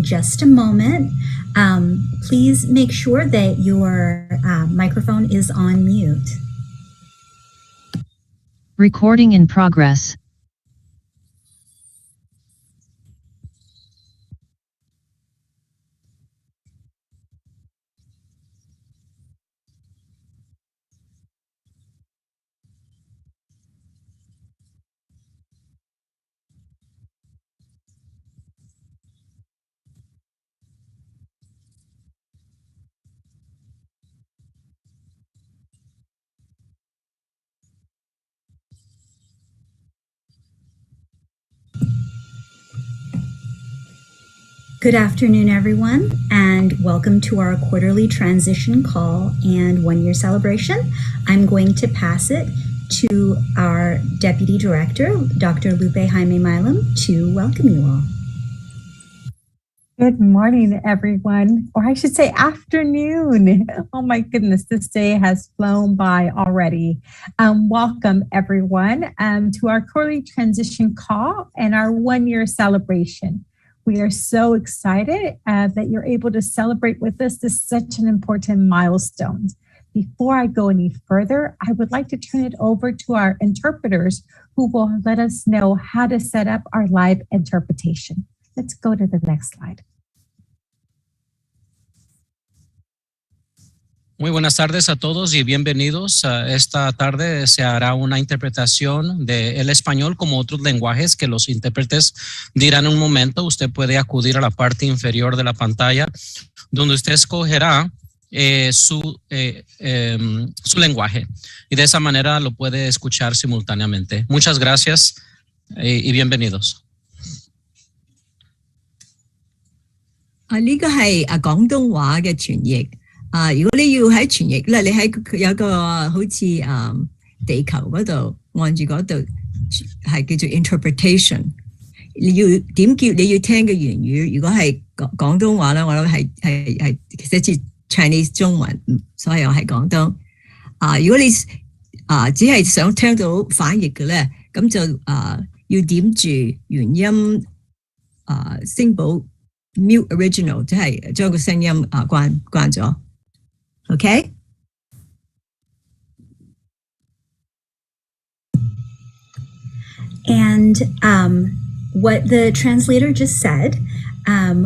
just a moment. Please make sure that your microphone is on mute. Recording in progress. Good afternoon, everyone, and welcome to our quarterly transition call and one-year celebration. I'm going to pass it to our Deputy Director, Dr. Lupe Jaime Milam, to welcome you all. Good morning, everyone, or I should say afternoon. Oh my goodness, this day has flown by already. Welcome, everyone, to our quarterly transition call and our one-year celebration. We are so excited that you're able to celebrate with us. This is such an important milestone. Before I go any further, I would like to turn it over to our interpreters who will let us know how to set up our live interpretation. Let's go to the next slide. Muy buenas tardes a todos y bienvenidos. Esta tarde se hará una interpretación del español como otros lenguajes que los intérpretes dirán en un momento. Usted puede acudir a la parte inferior de la pantalla donde usted escogerá su lenguaje y de esa manera lo puede escuchar simultáneamente. Muchas gracias y bienvenidos. 呢個係廣東話嘅傳譯。如果你要喺傳譯咧，你喺有個好似地球嗰度按住嗰度係叫做 interpretation。你要點叫你要聽嘅原語？如果係廣東話咧，我諗係寫住 Chinese 中文，所以我係廣東。如果你只係想聽到翻譯嘅咧，咁就要點住原音聲寶 mute original， 即係將個聲音關咗。Okay? And what the translator just said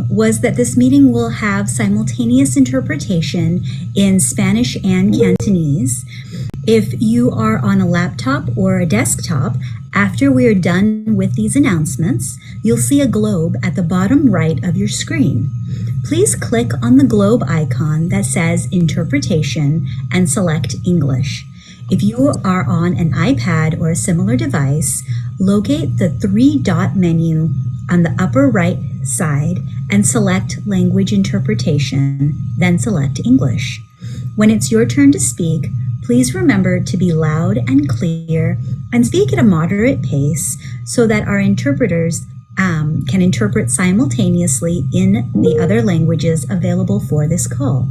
was that this meeting will have simultaneous interpretation in Spanish and Cantonese. If you are on a laptop or a desktop, after we are done with these announcements, you'll see a globe at the bottom right of your screen. Please click on the globe icon that says Interpretation and select English. If you are on an iPad or a similar device, locate the three-dot menu on the upper right side and select Language Interpretation, then select English. When it's your turn to speak, please remember to be loud and clear and speak at a moderate pace so that our interpreters can interpret simultaneously in the other languages available for this call.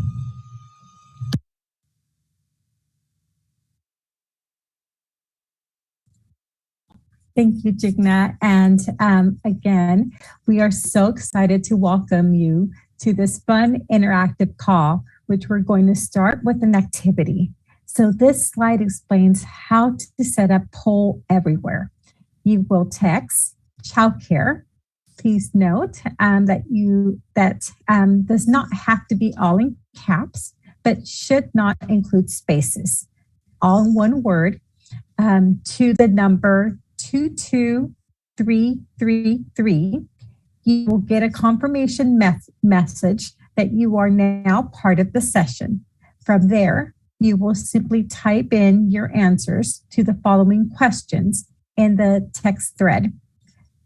Thank you, Jigna. And again, we are so excited to welcome you to this fun interactive call, which we're going to start with an activity. So this slide explains how to set up Poll Everywhere. You will text childcare. Please note that does not have to be all in caps, but should not include spaces. All in one word to the number 22333. You will get a confirmation message that you are now part of the session. From there, you will simply type in your answers to the following questions in the text thread.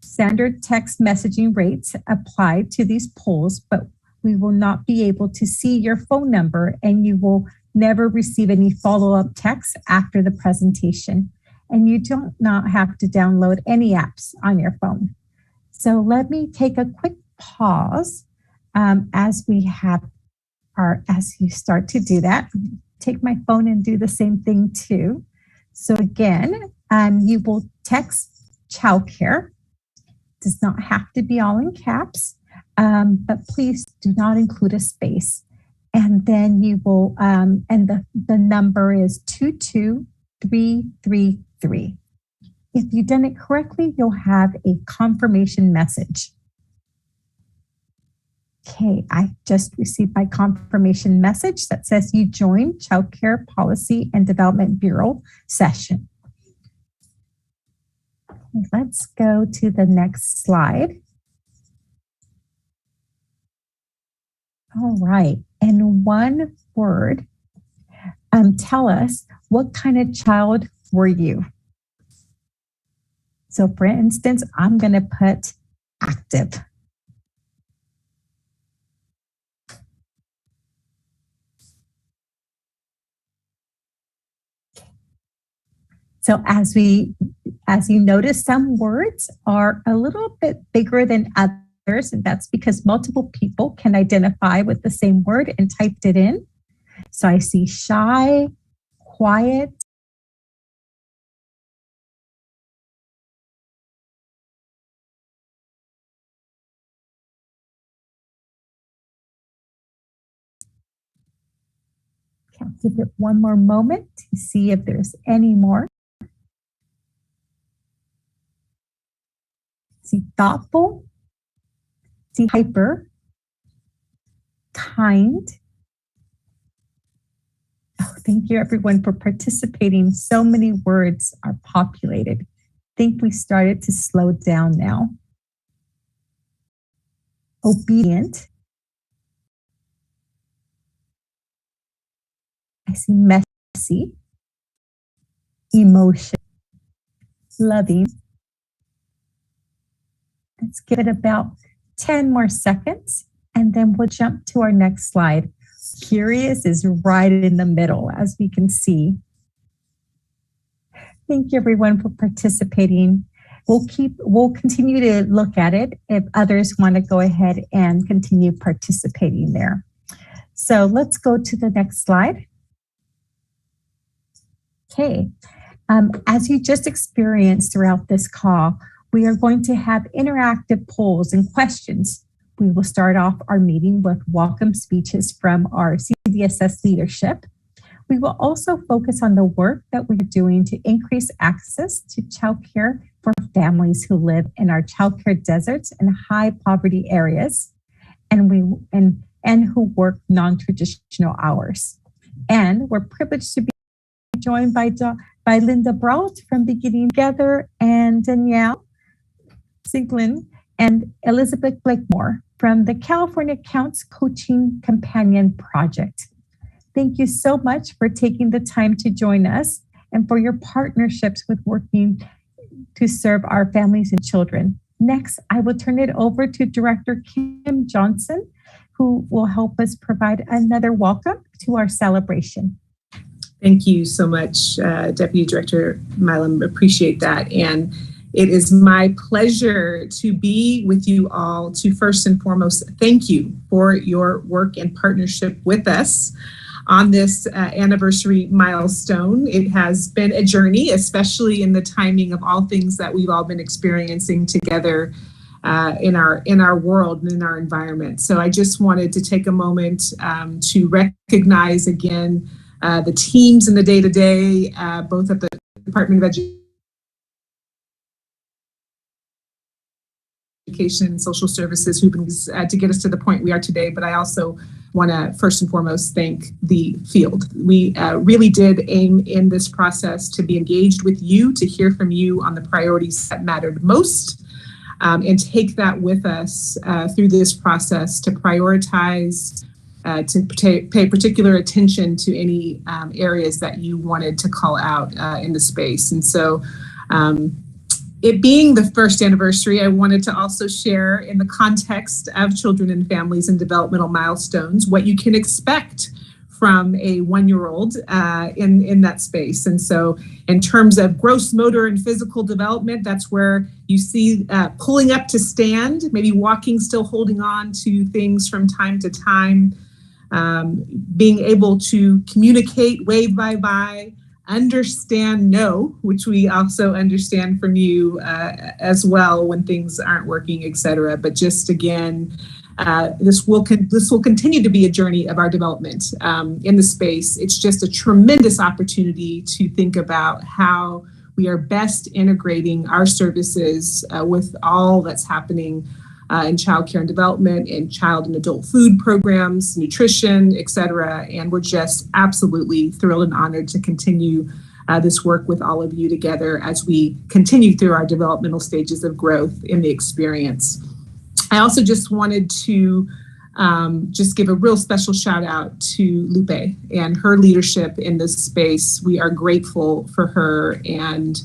Standard text messaging rates apply to these polls, but we will not be able to see your phone number and you will never receive any follow-up text after the presentation. And you do not have to download any apps on your phone. So let me take a quick pause as you start to do that. Take my phone and do the same thing too. So again, you will text childcare. Does not have to be all in caps. but please do not include a space. And then you will, and the number is 22333. If you've done it correctly, you'll have a confirmation message. Okay, I just received my confirmation message that says you joined Child Care Policy and Development Bureau session. Let's go to the next slide. All right, in one word, tell us, what kind of child were you? So for instance, I'm gonna put active. So as you notice, some words are a little bit bigger than others, and that's because multiple people can identify with the same word and typed it in. So I see shy, quiet, I'll give it one more moment to see if there's any more. See thoughtful, see hyper, kind. Oh, thank you everyone for participating. So many words are populated. I think we started to slow down now. Obedient. I see messy, emotion, loving. Let's give it about 10 more seconds, and then we'll jump to our next slide. Curious is right in the middle, as we can see. Thank you everyone for participating. We'll continue to look at it if others want to go ahead and continue participating there. So let's go to the next slide. Okay, as you just experienced throughout this call, we are going to have interactive polls and questions. We will start off our meeting with welcome speeches from our CDSS leadership. We will also focus on the work that we're doing to increase access to childcare for families who live in our childcare deserts and high poverty areas, and who work non-traditional hours. And we're privileged to be joined by Linda Brault from Beginning Together, and Danielle Sinklin and Elizabeth Blakemore from the California Counts Coaching Companion Project. Thank you so much for taking the time to join us and for your partnerships with working to serve our families and children. Next, I will turn it over to Director Kim Johnson, who will help us provide another welcome to our celebration. Thank you so much, Deputy Director Milam. Appreciate that. And it is my pleasure to be with you all to first and foremost thank you for your work and partnership with us on this anniversary milestone. It has been a journey, especially in the timing of all things that we've all been experiencing together in our world and in our environment. So I just wanted to take a moment to recognize again the teams in the day-to-day, both at the Department of Education and Social Services who've been to get us to the point we are today, but I also want to first and foremost thank the field. We really did aim in this process to be engaged with you, to hear from you on the priorities that mattered most, and take that with us through this process to prioritize, to pay particular attention to any areas that you wanted to call out in the space. And so it being the first anniversary, I wanted to also share in the context of children and families and developmental milestones, what you can expect from a one-year-old in that space. And so in terms of gross motor and physical development, that's where you see pulling up to stand, maybe walking, still holding on to things from time to time, being able to communicate, wave bye-bye, understand no, which we also understand from you as well when things aren't working, et cetera. But just again, This will continue to be a journey of our development in the space. It's just a tremendous opportunity to think about how we are best integrating our services with all that's happening in child care and development, in child and adult food programs, nutrition, et cetera. And we're just absolutely thrilled and honored to continue this work with all of you together as we continue through our developmental stages of growth in the experience. I also just wanted to just give a real special shout out to Lupe and her leadership in this space. We are grateful for her and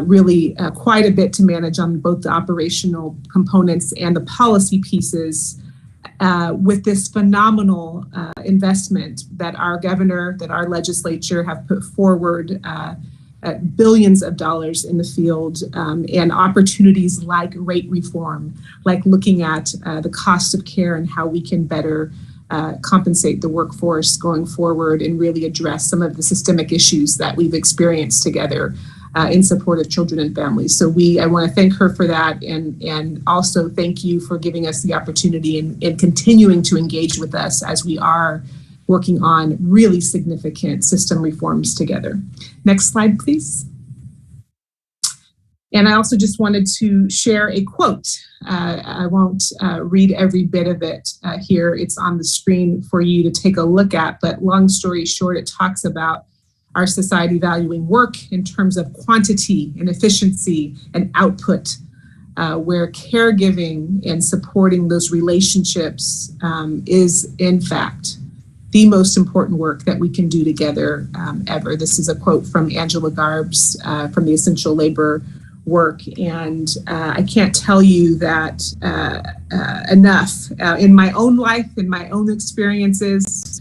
really quite a bit to manage on both the operational components and the policy pieces with this phenomenal investment that our governor, that our legislature have put forward, billions of dollars in the field and opportunities like rate reform, like looking at the cost of care and how we can better compensate the workforce going forward and really address some of the systemic issues that we've experienced together in support of children and families. So I want to thank her for that and also thank you for giving us the opportunity and continuing to engage with us as we are working on really significant system reforms together. Next slide, please. And I also just wanted to share a quote. I won't read every bit of it here. It's on the screen for you to take a look at, but long story short, it talks about our society valuing work in terms of quantity and efficiency and output, where caregiving and supporting those relationships is in fact the most important work that we can do together ever. This is a quote from Angela Garbs from the Essential Labor work. And I can't tell you that enough. In my own life, in my own experiences,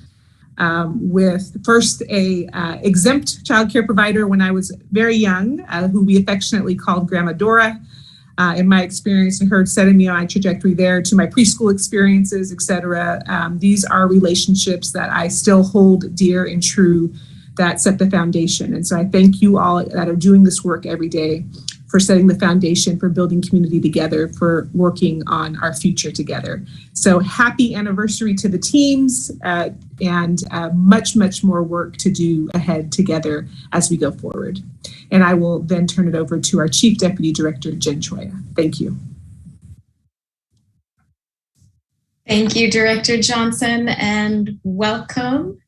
with first a exempt childcare provider when I was very young, who we affectionately called Grandma Dora. In my experience and her setting me on a trajectory there to my preschool experiences, et cetera. These are relationships that I still hold dear and true that set the foundation. And so I thank you all that are doing this work every day for setting the foundation, for building community together, for working on our future together. So happy anniversary to the teams and much, much more work to do ahead together as we go forward. And I will then turn it over to our Chief Deputy Director, Jen Choya. Thank you. Thank you, Director Johnson, and welcome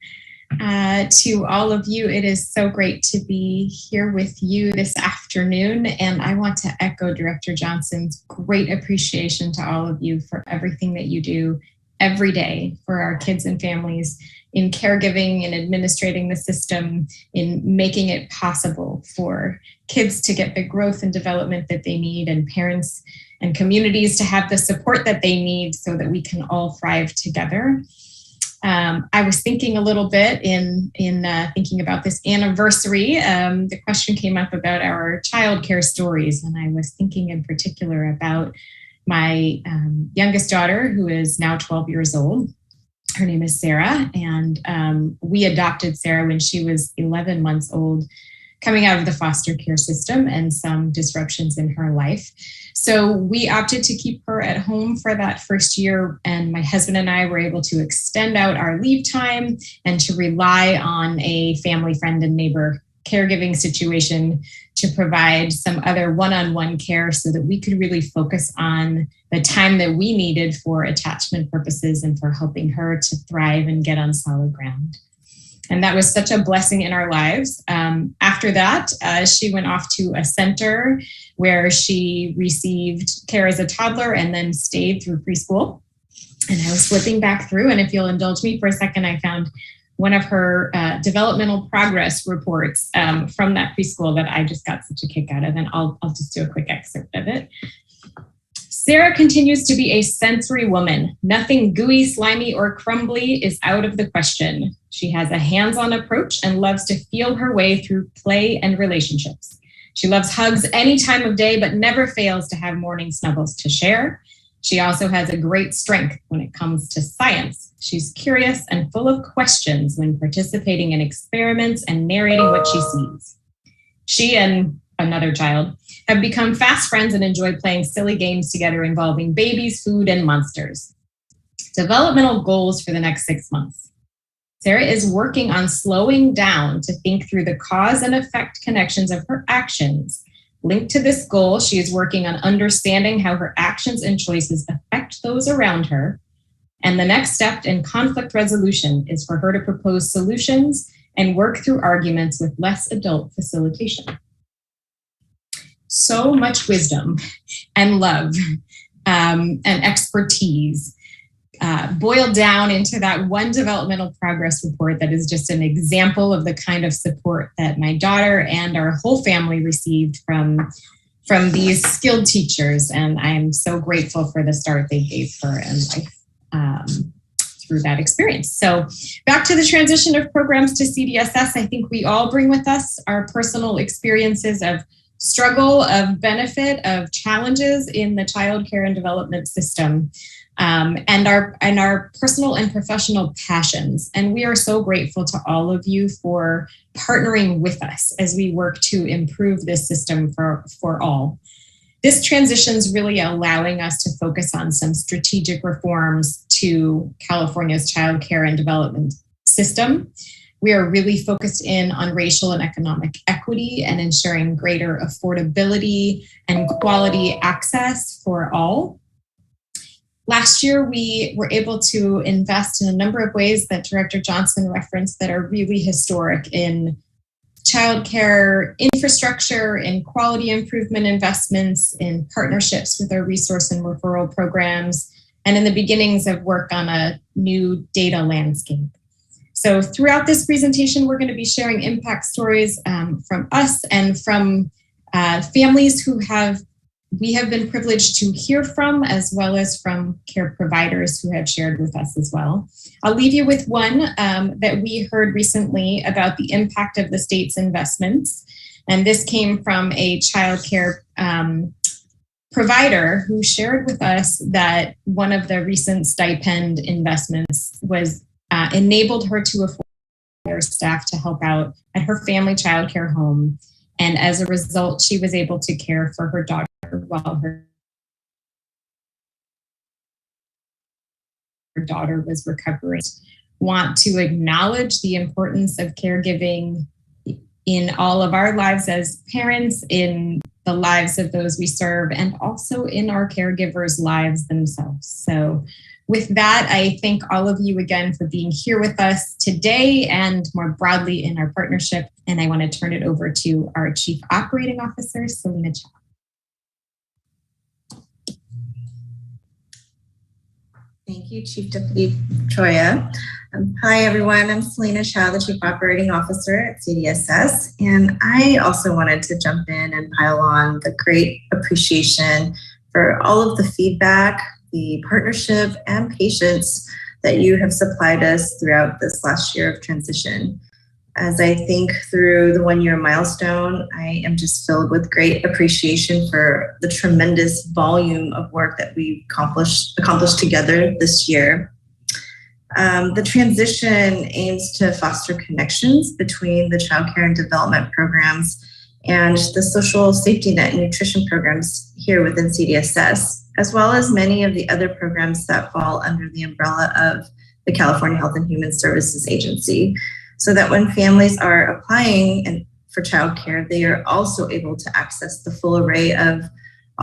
to all of you. It is so great to be here with you this afternoon, and I want to echo Director Johnson's great appreciation to all of you for everything that you do every day for our kids and families in caregiving and administrating the system, in making it possible for kids to get the growth and development that they need, and parents and communities to have the support that they need so that we can all thrive together. I was thinking a little bit in thinking about this anniversary. The question came up about our childcare stories, and I was thinking in particular about my youngest daughter, who is now 12 years old. Her name is Sarah, and we adopted Sarah when she was 11 months old, coming out of the foster care system and some disruptions in her life. So we opted to keep her at home for that first year, and my husband and I were able to extend out our leave time and to rely on a family friend and neighbor caregiving situation to provide some other one-on-one care so that we could really focus on the time that we needed for attachment purposes and for helping her to thrive and get on solid ground. And that was such a blessing in our lives. After that, she went off to a center where she received care as a toddler and then stayed through preschool. And I was flipping back through, and if you'll indulge me for a second, I found one of her developmental progress reports from that preschool that I just got such a kick out of, and I'll just do a quick excerpt of it. Sarah continues to be a sensory woman. Nothing gooey, slimy, or crumbly is out of the question. She has a hands-on approach and loves to feel her way through play and relationships. She loves hugs any time of day, but never fails to have morning snuggles to share. She also has a great strength when it comes to science. She's curious and full of questions when participating in experiments and narrating what she sees. She and another child have become fast friends and enjoy playing silly games together involving babies, food, and monsters. Developmental goals for the next 6 months. Sarah is working on slowing down to think through the cause and effect connections of her actions. Linked to this goal, she is working on understanding how her actions and choices affect those around her. And the next step in conflict resolution is for her to propose solutions and work through arguments with less adult facilitation. So much wisdom and love and expertise boiled down into that one developmental progress report that is just an example of the kind of support that my daughter and our whole family received from these skilled teachers. And I am so grateful for the start they gave her in life through that experience. So back to the transition of programs to CDSS, I think we all bring with us our personal experiences of struggle, of benefit, of challenges in the childcare and development system. And our personal and professional passions. And we are so grateful to all of you for partnering with us as we work to improve this system for all. This transition is really allowing us to focus on some strategic reforms to California's childcare and development system. We are really focused in on racial and economic equity and ensuring greater affordability and quality access for all. Last year, we were able to invest in a number of ways that Director Johnson referenced that are really historic in childcare infrastructure, in quality improvement investments, in partnerships with our resource and referral programs, and in the beginnings of work on a new data landscape. So throughout this presentation, we're going to be sharing impact stories from us and from families who we have been privileged to hear from, as well as from care providers who have shared with us as well. I'll leave you with one that we heard recently about the impact of the state's investments. And this came from a childcare provider who shared with us that one of the recent stipend investments was enabled her to afford her staff to help out at her family childcare home. And as a result, she was able to care for her daughter while her daughter was recovering. Want to acknowledge the importance of caregiving in all of our lives as parents, in the lives of those we serve, and also in our caregivers' lives themselves. So with that, I thank all of you again for being here with us today and more broadly in our partnership. And I want to turn it over to our Chief Operating Officer, Selena Chow. Thank you, Chief Deputy Troya. Hi, everyone. I'm Selena Chow, the Chief Operating Officer at CDSS. And I also wanted to jump in and pile on the great appreciation for all of the feedback, the partnership, and patience that you have supplied us throughout this last year of transition. As I think through the 1-year milestone, I am just filled with great appreciation for the tremendous volume of work that we accomplished together this year. The transition aims to foster connections between the childcare and development programs and the social safety net and nutrition programs here within CDSS, as well as many of the other programs that fall under the umbrella of the California Health and Human Services Agency, so that when families are applying for childcare, they are also able to access the full array of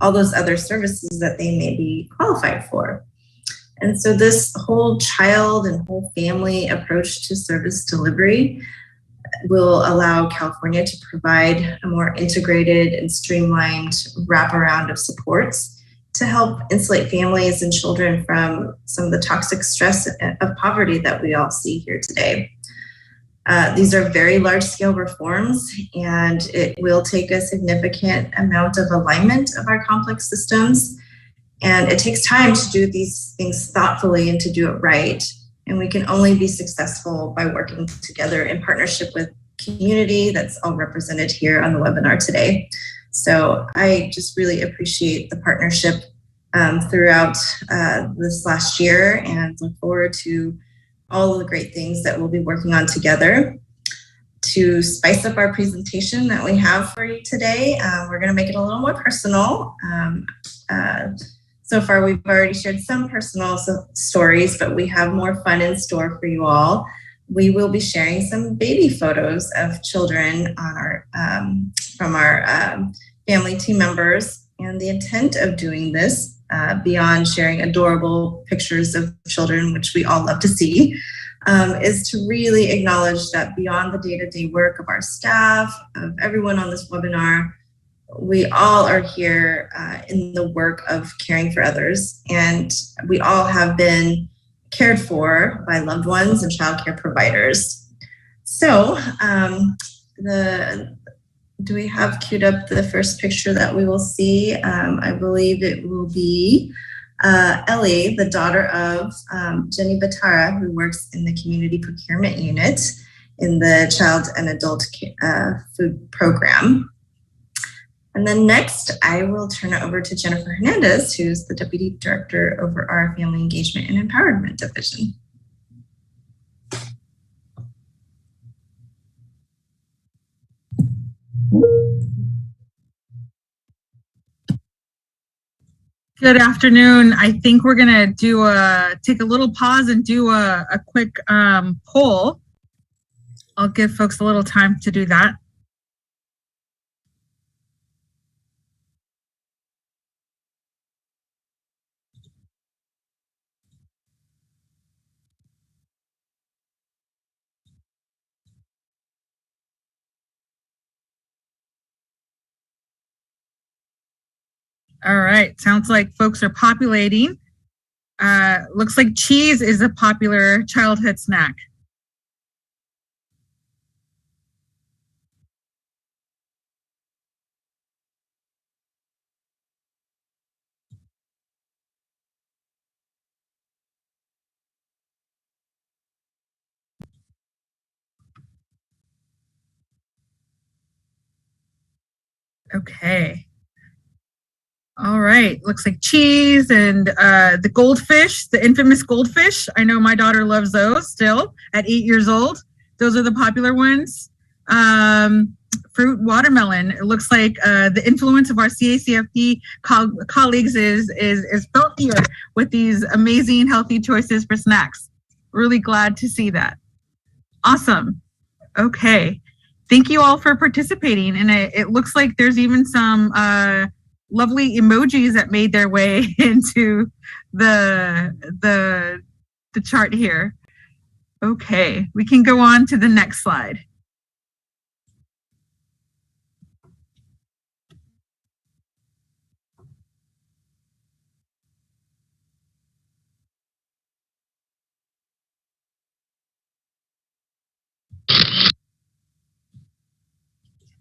all those other services that they may be qualified for. And so this whole child and whole family approach to service delivery will allow California to provide a more integrated and streamlined wraparound of supports to help insulate families and children from some of the toxic stress of poverty that we all see here today. These are very large-scale reforms, and it will take a significant amount of alignment of our complex systems. And it takes time to do these things thoughtfully and to do it right. And we can only be successful by working together in partnership with community that's all represented here on the webinar today. So I just really appreciate the partnership throughout this last year and look forward to all of the great things that we'll be working on together. To spice up our presentation that we have for you today, we're going to make it a little more personal. So far, we've already shared some personal stories, but we have more fun in store for you all. We will be sharing some baby photos of children on our from our family team members. And the intent of doing this, beyond sharing adorable pictures of children, which we all love to see, is to really acknowledge that beyond the day-to-day work of our staff, of everyone on this webinar, we all are here in the work of caring for others, and we all have been cared for by loved ones and childcare providers. So do we have queued up the first picture that we will see? I believe it will be Ellie, the daughter of Jenny Batara, who works in the community procurement unit in the child and adult food program. And then next, I will turn it over to Jennifer Hernandez, who's the Deputy Director over our Family Engagement and Empowerment Division. Good afternoon. I think we're gonna take a little pause and do a quick poll. I'll give folks a little time to do that. All right, sounds like folks are populating. Looks like cheese is a popular childhood snack. Okay. All right, looks like cheese and the goldfish, the infamous goldfish. I know my daughter loves those still at 8 years old. Those are the popular ones. Fruit, watermelon. It looks like the influence of our CACFP colleagues is felt here with these amazing healthy choices for snacks. Really glad to see that. Awesome. Okay. Thank you all for participating. And it looks like there's even some lovely emojis that made their way into the chart here. Okay, we can go on to the next slide.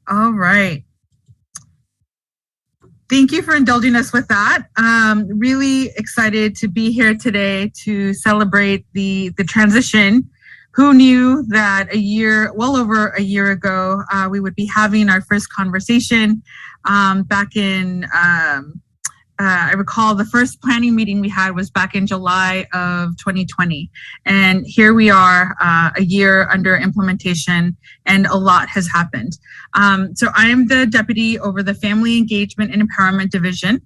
All right. Thank you for indulging us with that. Really excited to be here today to celebrate the transition. Who knew that well over a year ago, we would be having our first conversation back in, I recall the first planning meeting we had was back in July of 2020. And here we are a year under implementation, and a lot has happened. So I am the deputy over the Family Engagement and Empowerment Division,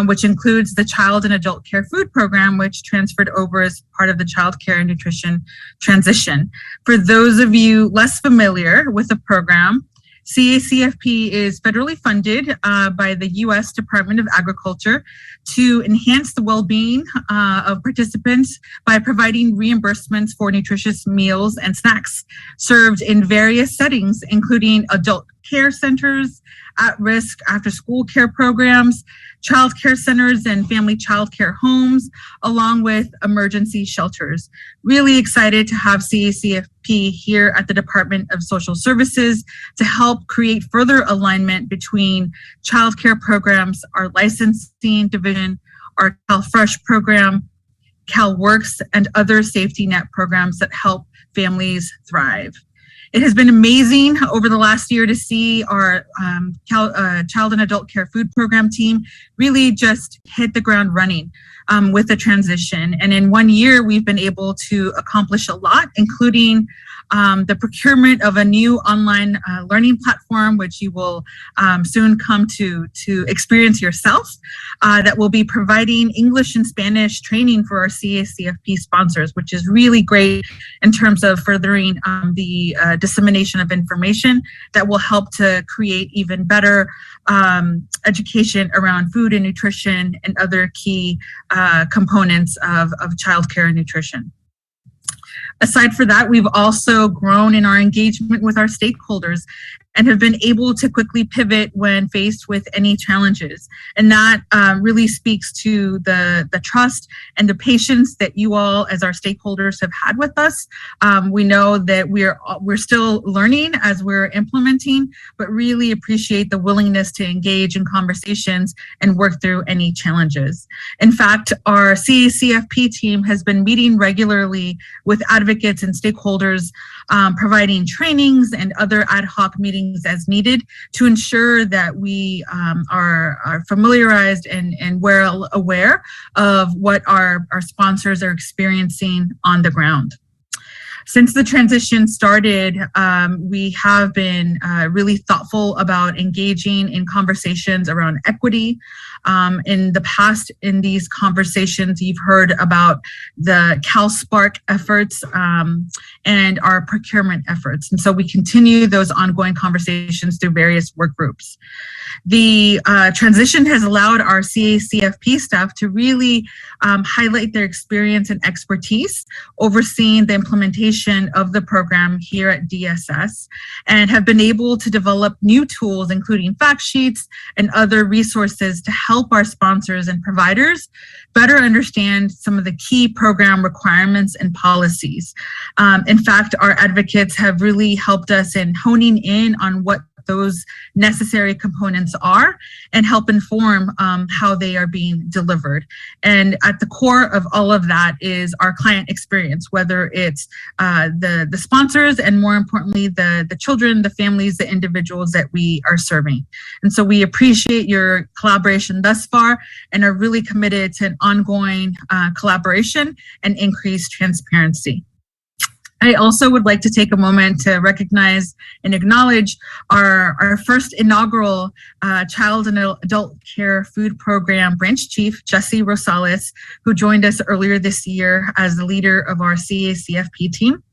which includes the Child and Adult Care Food Program, which transferred over as part of the Child Care and Nutrition transition. For those of you less familiar with the program, CACFP is federally funded by the U.S. Department of Agriculture to enhance the well-being of participants by providing reimbursements for nutritious meals and snacks served in various settings, including adult care centers, at-risk after-school care programs, child care centers and family child care homes, along with emergency shelters. Really excited to have CACFP here at the Department of Social Services to help create further alignment between child care programs, our licensing division, our CalFresh program, CalWorks, and other safety net programs that help families thrive. It has been amazing over the last year to see our Child and Adult Care Food Program team really just hit the ground running. with the transition. And in 1 year, we've been able to accomplish a lot, including the procurement of a new online learning platform, which you will soon come to experience yourself, that will be providing English and Spanish training for our CACFP sponsors, which is really great in terms of furthering the dissemination of information that will help to create even better education around food and nutrition and other key components of childcare and nutrition. Aside from that, we've also grown in our engagement with our stakeholders and have been able to quickly pivot when faced with any challenges. And that really speaks to the trust and the patience that you all as our stakeholders have had with us. We know that we're still learning as we're implementing, but really appreciate the willingness to engage in conversations and work through any challenges. In fact, our CACFP team has been meeting regularly with advocates and stakeholders, providing trainings and other ad hoc meetings as needed to ensure that we are familiarized and well aware of what our sponsors are experiencing on the ground. Since the transition started, we have been really thoughtful about engaging in conversations around equity. In the past, in these conversations, you've heard about the CalSpark efforts and our procurement efforts. And so we continue those ongoing conversations through various work groups. The transition has allowed our CACFP staff to really highlight their experience and expertise overseeing the implementation of the program here at DSS, and have been able to develop new tools, including fact sheets and other resources to help our sponsors and providers better understand some of the key program requirements and policies. In fact, our advocates have really helped us in honing in on what those necessary components are and help inform how they are being delivered. And at the core of all of that is our client experience, whether it's the sponsors and more importantly, the children, the families, the individuals that we are serving. And so we appreciate your collaboration thus far and are really committed to an ongoing collaboration and increased transparency. I also would like to take a moment to recognize and acknowledge our first inaugural Child and Adult Care Food Program Branch Chief, Jesse Rosales, who joined us earlier this year as the leader of our CACFP team.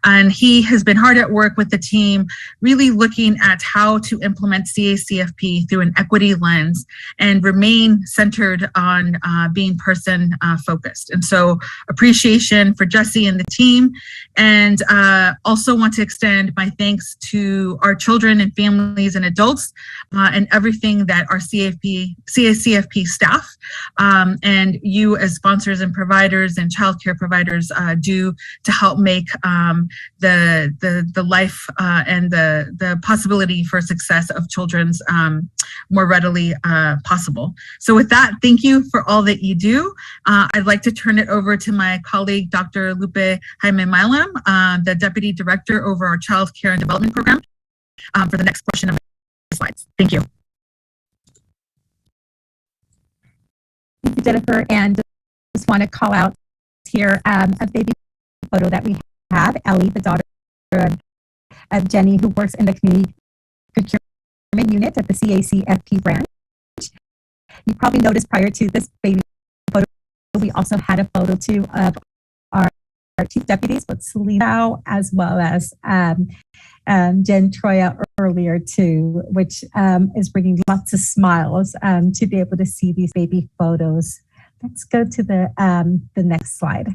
And he has been hard at work with the team, really looking at how to implement CACFP through an equity lens and remain centered on being person focused. And so appreciation for Jesse and the team. And also want to extend my thanks to our children and families and adults and everything that our CACFP staff and you as sponsors and providers and childcare providers do to help make the life and the possibility for success of children's more readily possible. So with that, thank you for all that you do. I'd like to turn it over to my colleague, Dr. Lupe Jaime Milam, the Deputy Director over our Child Care and Development Program, for the next portion of the slides. Thank you. Thank you, Jennifer. And just want to call out here a baby photo that we have, Ellie, the daughter of Jenny, who works in the community procurement unit at the CACFP branch. You probably noticed prior to this baby photo, we also had a photo too of our chief deputies, but Selena, as well as Jen Troya earlier too, which is bringing lots of smiles to be able to see these baby photos. Let's go to the next slide.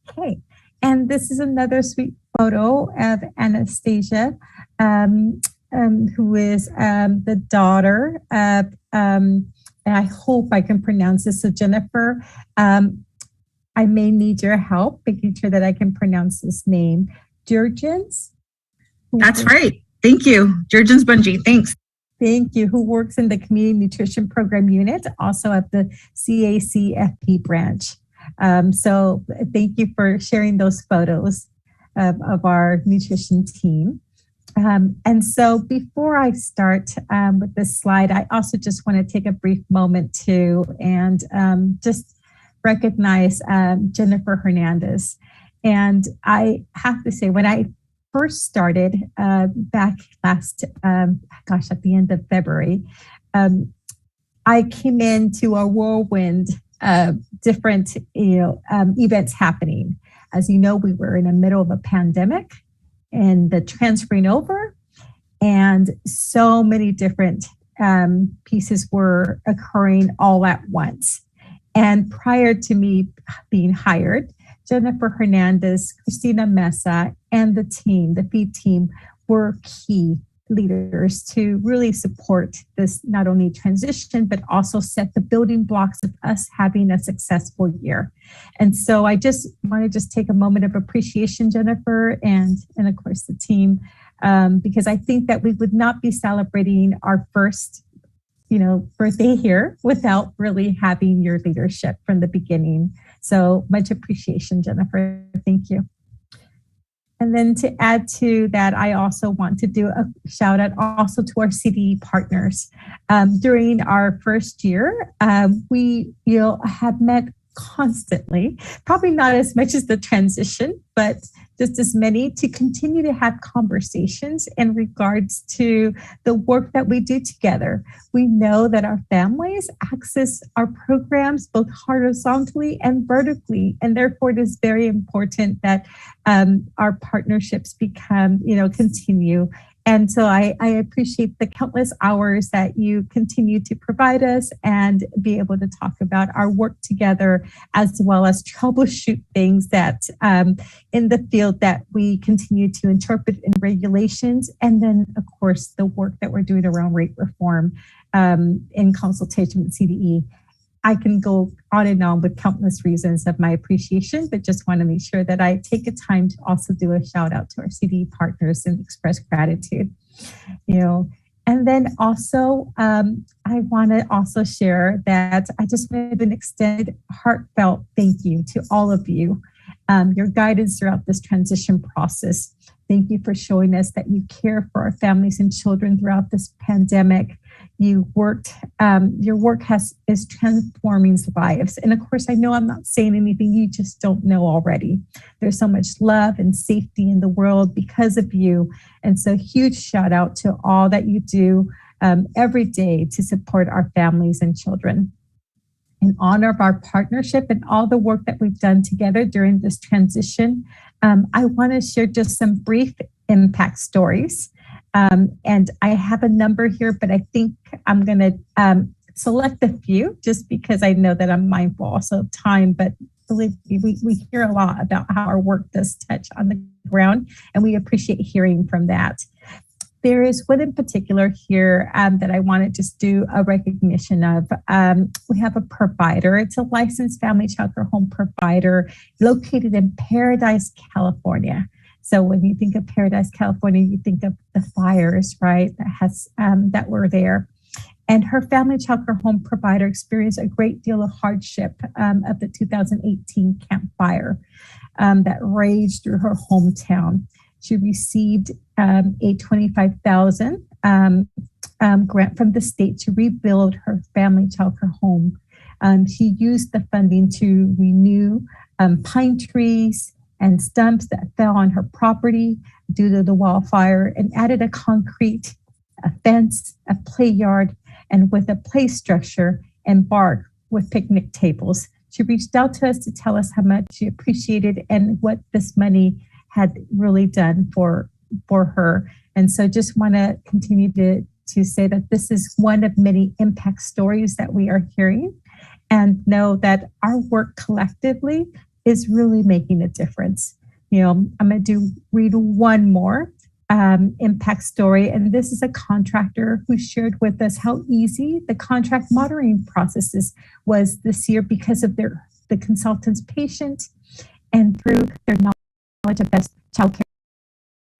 Okay, and this is another sweet photo of Anastasia, who is the daughter of, and I hope I can pronounce this. So Jennifer, I may need your help making sure that I can pronounce this name. Jurgens? That's right. Thank you. Jurgens Bungie. Thanks. Thank you. Who works in the Community Nutrition Program Unit, also at the CACFP branch. So thank you for sharing those photos of our nutrition team. And so before I start with this slide, I also just want to take a brief moment to and just recognize Jennifer Hernandez. And I have to say, when I first started back last, at the end of February, I came into a whirlwind of different events happening. As you know, we were in the middle of a pandemic and the transferring over, and so many different pieces were occurring all at once. And prior to me being hired, Jennifer Hernandez, Christina Mesa, and the team, the feed team, were key leaders to really support this not only transition, but also set the building blocks of us having a successful year. And so I just want to take a moment of appreciation, Jennifer, and of course the team, because I think that we would not be celebrating our first birthday here without really having your leadership from the beginning. So much appreciation, Jennifer. Thank you. And then to add to that, I also want to do a shout out also to our CDE partners. During our first year, we have met constantly, probably not as much as the transition, but just as many, to continue to have conversations in regards to the work that we do together. We know that our families access our programs both horizontally and vertically, and therefore it is very important that our partnerships continue. And so I appreciate the countless hours that you continue to provide us and be able to talk about our work together, as well as troubleshoot things that in the field that we continue to interpret in regulations. And then, of course, the work that we're doing around rate reform in consultation with CDE. I can go on and on with countless reasons of my appreciation, but just want to make sure that I take a time to also do a shout out to our CDE partners and express gratitude. And then also, I want to also share that I just want to extend heartfelt thank you to all of you, your guidance throughout this transition process. Thank you for showing us that you care for our families and children throughout this pandemic. Your work is transforming lives. And of course, I know I'm not saying anything you just don't know already. There's so much love and safety in the world because of you. And so huge shout out to all that you do every day to support our families and children. In honor of our partnership and all the work that we've done together during this transition, I want to share just some brief impact stories. And I have a number here, but I think I'm going to select a few just because I know that I'm mindful also of time. But believe me, we hear a lot about how our work does touch on the ground, and we appreciate hearing from that. There is one in particular here that I want to just do a recognition of. We have a provider. It's a licensed family childcare home provider located in Paradise, California. So when you think of Paradise, California, you think of the fires, right, that were there. And her family childcare home provider experienced a great deal of hardship of the 2018 Camp Fire that raged through her hometown. She received a $25,000 grant from the state to rebuild her family childcare home. She used the funding to renew pine trees and stumps that fell on her property due to the wildfire, and added a concrete, a fence, a play yard, and with a play structure and bark with picnic tables. She reached out to us to tell us how much she appreciated and what this money had really done for her. And so just want to continue to say that this is one of many impact stories that we are hearing, and know that our work collectively is really making a difference. I'm going to read one more impact story. And this is a contractor who shared with us how easy the contract monitoring processes was this year because of the consultant's patience and through their knowledge of best child care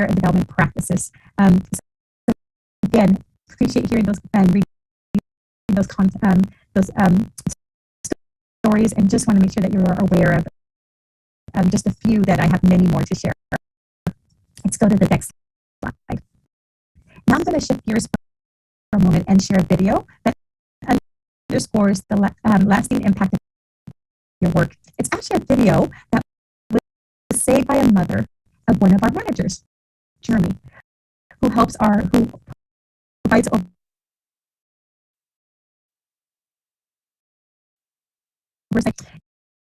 and development practices. So again, appreciate hearing those and reading those stories, and just want to make sure that you're aware of just a few that I have many more to share. Let's go to the next slide. Now I'm going to shift gears for a moment and share a video that underscores the lasting impact of your work. It's actually a video that was saved by a mother of one of our managers, Jeremy, who provides oversight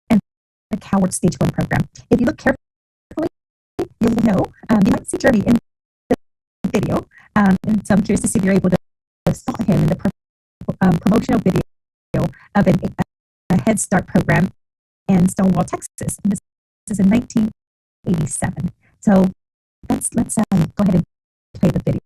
and the Coward Stage 1 program. If you look carefully, you will know, you might see Jeremy in the video, and so I'm curious to see if you're able to spot him in the promotional video of a Head Start program in Stonewall, Texas. And this is in 1987. So let's go ahead and play the video.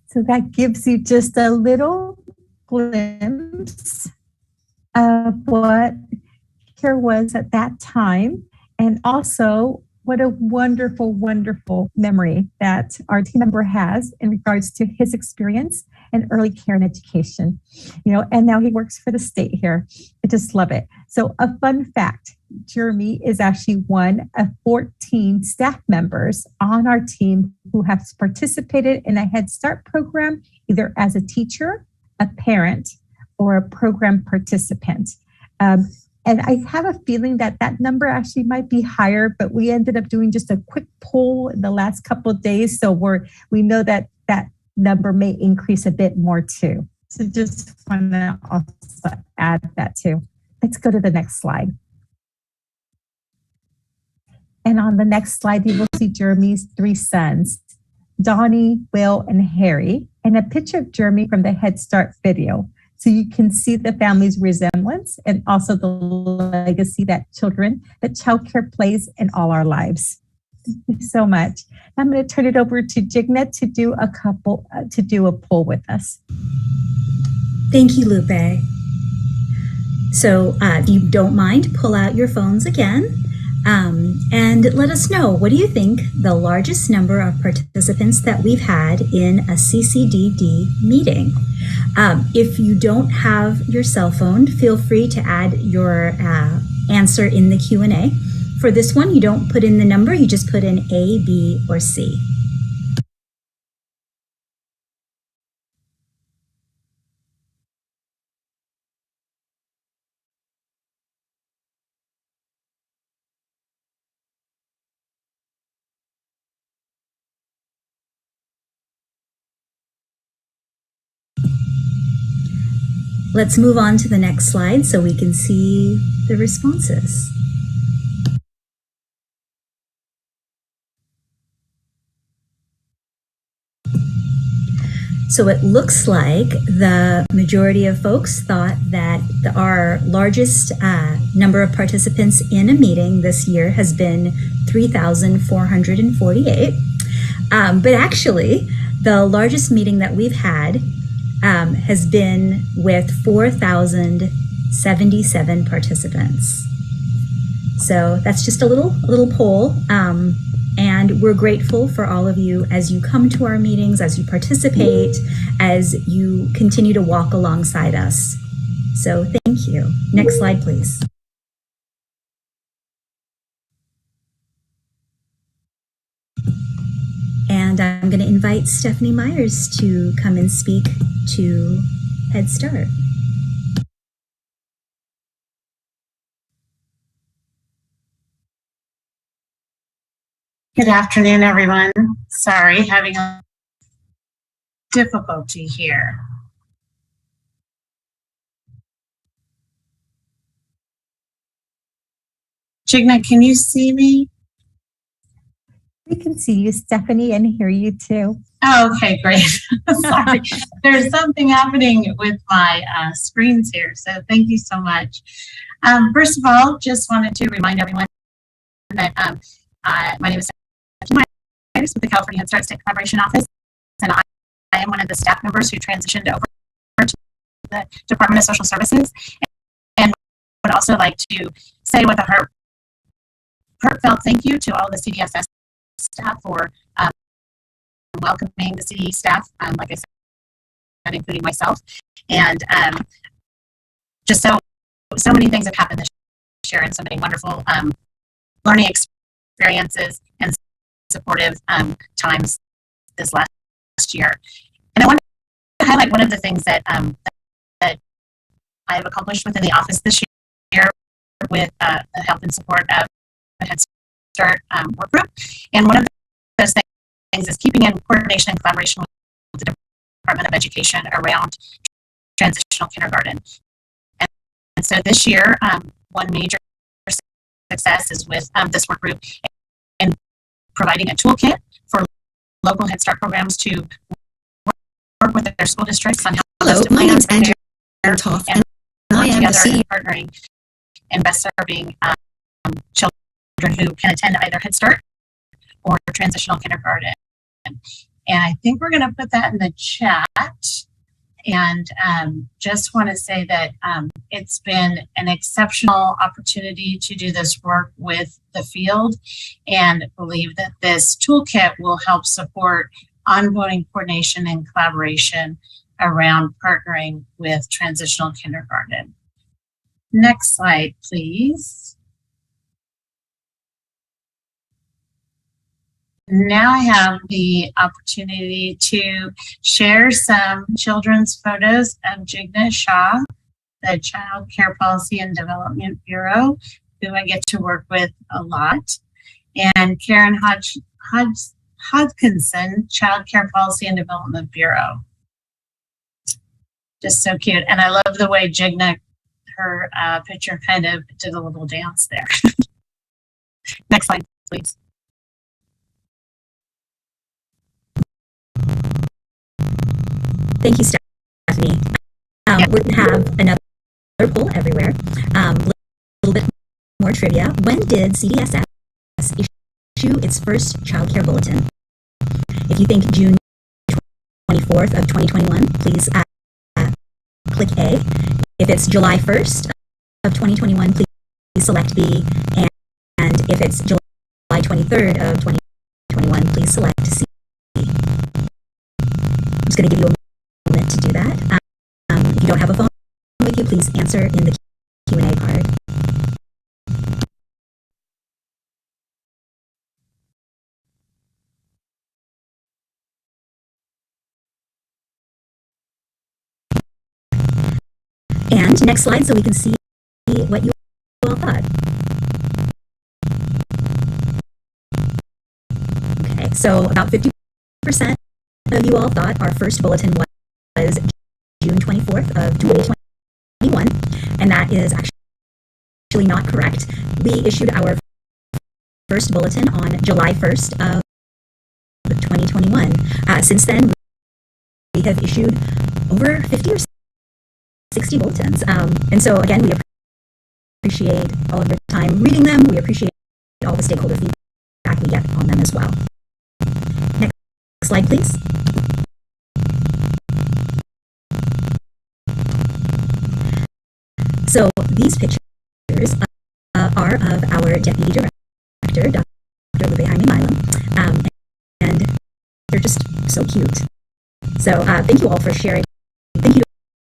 So that gives you just a little glimpse of what care was at that time, and also what a wonderful, wonderful memory that our team member has in regards to his experience in early care and education. And now he works for the state here. I just love it. So a fun fact, Jeremy is actually one of 14 staff members on our team who have participated in a Head Start program, either as a teacher, a parent, or a program participant. And I have a feeling that number actually might be higher, but we ended up doing just a quick poll in the last couple of days. So we know that number may increase a bit more too. So just want to also add that too. Let's go to the next slide. And on the next slide, you will see Jeremy's 3 sons, Donnie, Will, and Harry, and a picture of Jeremy from the Head Start video. So you can see the family's resemblance and also the legacy that childcare plays in all our lives. Thank you so much. I'm going to turn it over to Jigna to do a poll with us. Thank you, Lupe. So if you don't mind, pull out your phones again and let us know, what do you think the largest number of participants that we've had in a CCDD meeting? If you don't have your cell phone, feel free to add your answer in the Q&A. For this one, you don't put in the number, you just put in A, B, or C. Let's move on to the next slide so we can see the responses. So it looks like the majority of folks thought that our largest number of participants in a meeting this year has been 3,448. But actually, the largest meeting that we've had has been with 4,077 participants. So that's just a little poll. And we're grateful for all of you as you come to our meetings, as you participate, as you continue to walk alongside us. So thank you. Next slide, please. And I'm going to invite Stephanie Myers to come and speak to Head Start. Good afternoon, everyone. Sorry, having a difficulty here. Jigna, can you see me? We can see you, Stephanie, and hear you too. Oh, okay, great. Sorry, there's something happening with my screens here, so thank you so much. First of all, just wanted to remind everyone that my name is Stephanie Myers with the California Head Start State Collaboration Office, and I am one of the staff members who transitioned over to the Department of Social Services, and would also like to say with a heartfelt thank you to all the CDSS staff for welcoming the city staff, like I said, including myself, and just so many things have happened this year, and so many wonderful learning experiences and supportive times this last year. And I want to highlight one of the things that that I have accomplished within the office this year with the help and support of the Head Start work group. And one of those things is keeping in coordination and collaboration with the Department of Education around transitional kindergarten. And so this year, one major success is with this work group and providing a toolkit for local Head Start programs to work with their school districts on how Hello, to my plan name's and Andrea prepare Toff, and and work I am the together CEO. and partnering and best serving children who can attend either Head Start or transitional kindergarten. And I think we're going to put that in the chat. And just want to say that it's been an exceptional opportunity to do this work with the field, and believe that this toolkit will help support ongoing coordination and collaboration around partnering with transitional kindergarten. Next slide, please. Now I have the opportunity to share some children's photos of Jigna Shah, the Child Care Policy and Development Bureau, who I get to work with a lot, and Karen Hodgkinson, Child Care Policy and Development Bureau. Just so cute. And I love the way Jigna, her picture kind of did a little dance there. Next slide, please. Thank you, Stephanie. We're going to have another poll everywhere. A little bit more trivia. When did CDSS issue its first child care bulletin? If you think June 24th of 2021, please click A. If it's July 1st of 2021, please select B. And if it's July 23rd of 2021, please select C. I'm just going to give you a moment to do that. If you don't have a phone with you, please answer in the Q&A card. And next slide so we can see what you all thought. Okay, so about 50% of you all thought our first bulletin was June 24th of 2021, and that is actually not correct. We issued our first bulletin on July 1st of 2021. Since then, we have issued over 50 or 60 bulletins. And so again, we appreciate all of your time reading them. We appreciate all the stakeholder feedback we get on them as well. Next slide, please. So these pictures are of our deputy director, Dr. Lupe Jaime Milam, and they're just so cute. So thank you all for sharing. Thank you to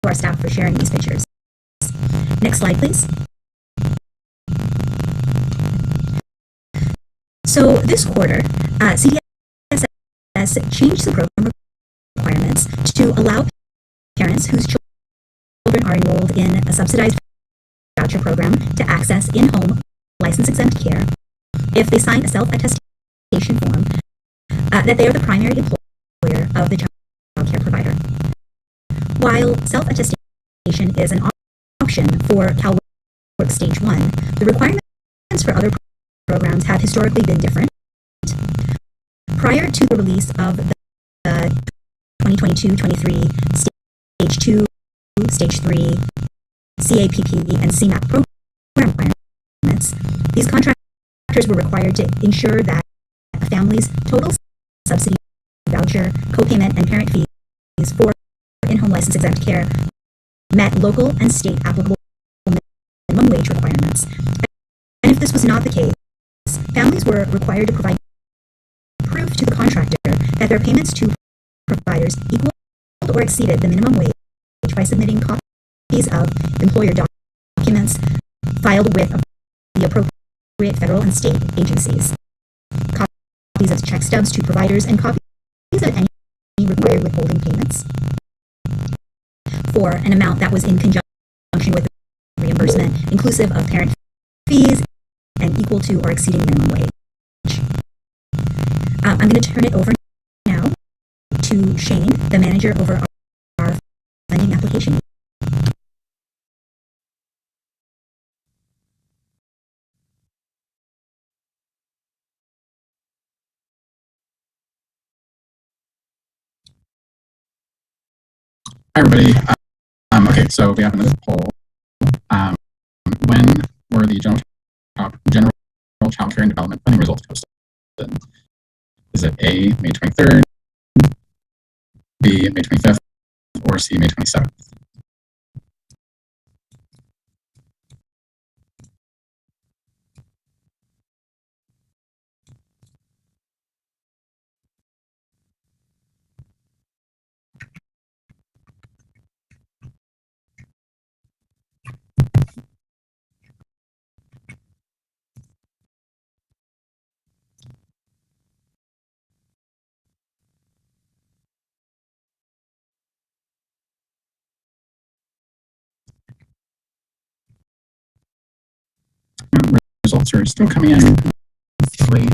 our staff for sharing these pictures. Next slide, please. So this quarter, CDSS changed the program requirements to allow parents whose children are enrolled in a subsidized voucher program to access in-home license-exempt care if they sign a self-attestation form that they are the primary employer of the child care provider. While self-attestation is an option for CalWORK Stage 1, the requirements for other programs have historically been different. Prior to the release of the 2022-23 Stage 2, Stage 3, CAPP, and CMAP program requirements, these contractors were required to ensure that a family's total subsidy, voucher, copayment, and parent fees for in-home license-exempt care met local and state applicable minimum wage requirements. And if this was not the case, families were required to provide proof to the contractor that their payments to providers equaled or exceeded the minimum wage by submitting copies of employer documents filed with the appropriate federal and state agencies, copies of check stubs to providers, and copies of any required withholding payments for an amount that was in conjunction with reimbursement, inclusive of parent fees and equal to or exceeding minimum wage. I'm going to turn it over now to Shane, the manager over our funding application. Hi, everybody. Okay, so we have another poll. When were the general child care and development funding results posted? Is it A, May 23rd, B, May 25th, or C, May 27th? Results are still coming in slowly.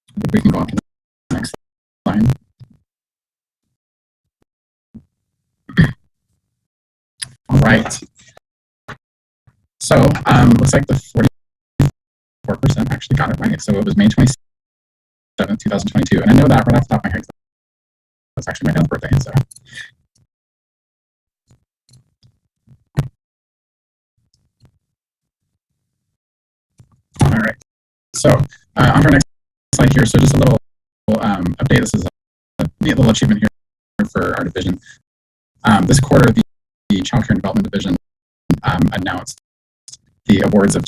I think we can go on to the next slide. All right. So looks like the 44% actually got it right. So it was May 27th, 2022. And I know that right off the top of my head, that's actually my dad's birthday. So all right. So on to our next slide here. So just a little update. This is a neat little achievement here for our division. This quarter, the Child Care and Development Division announced the awards of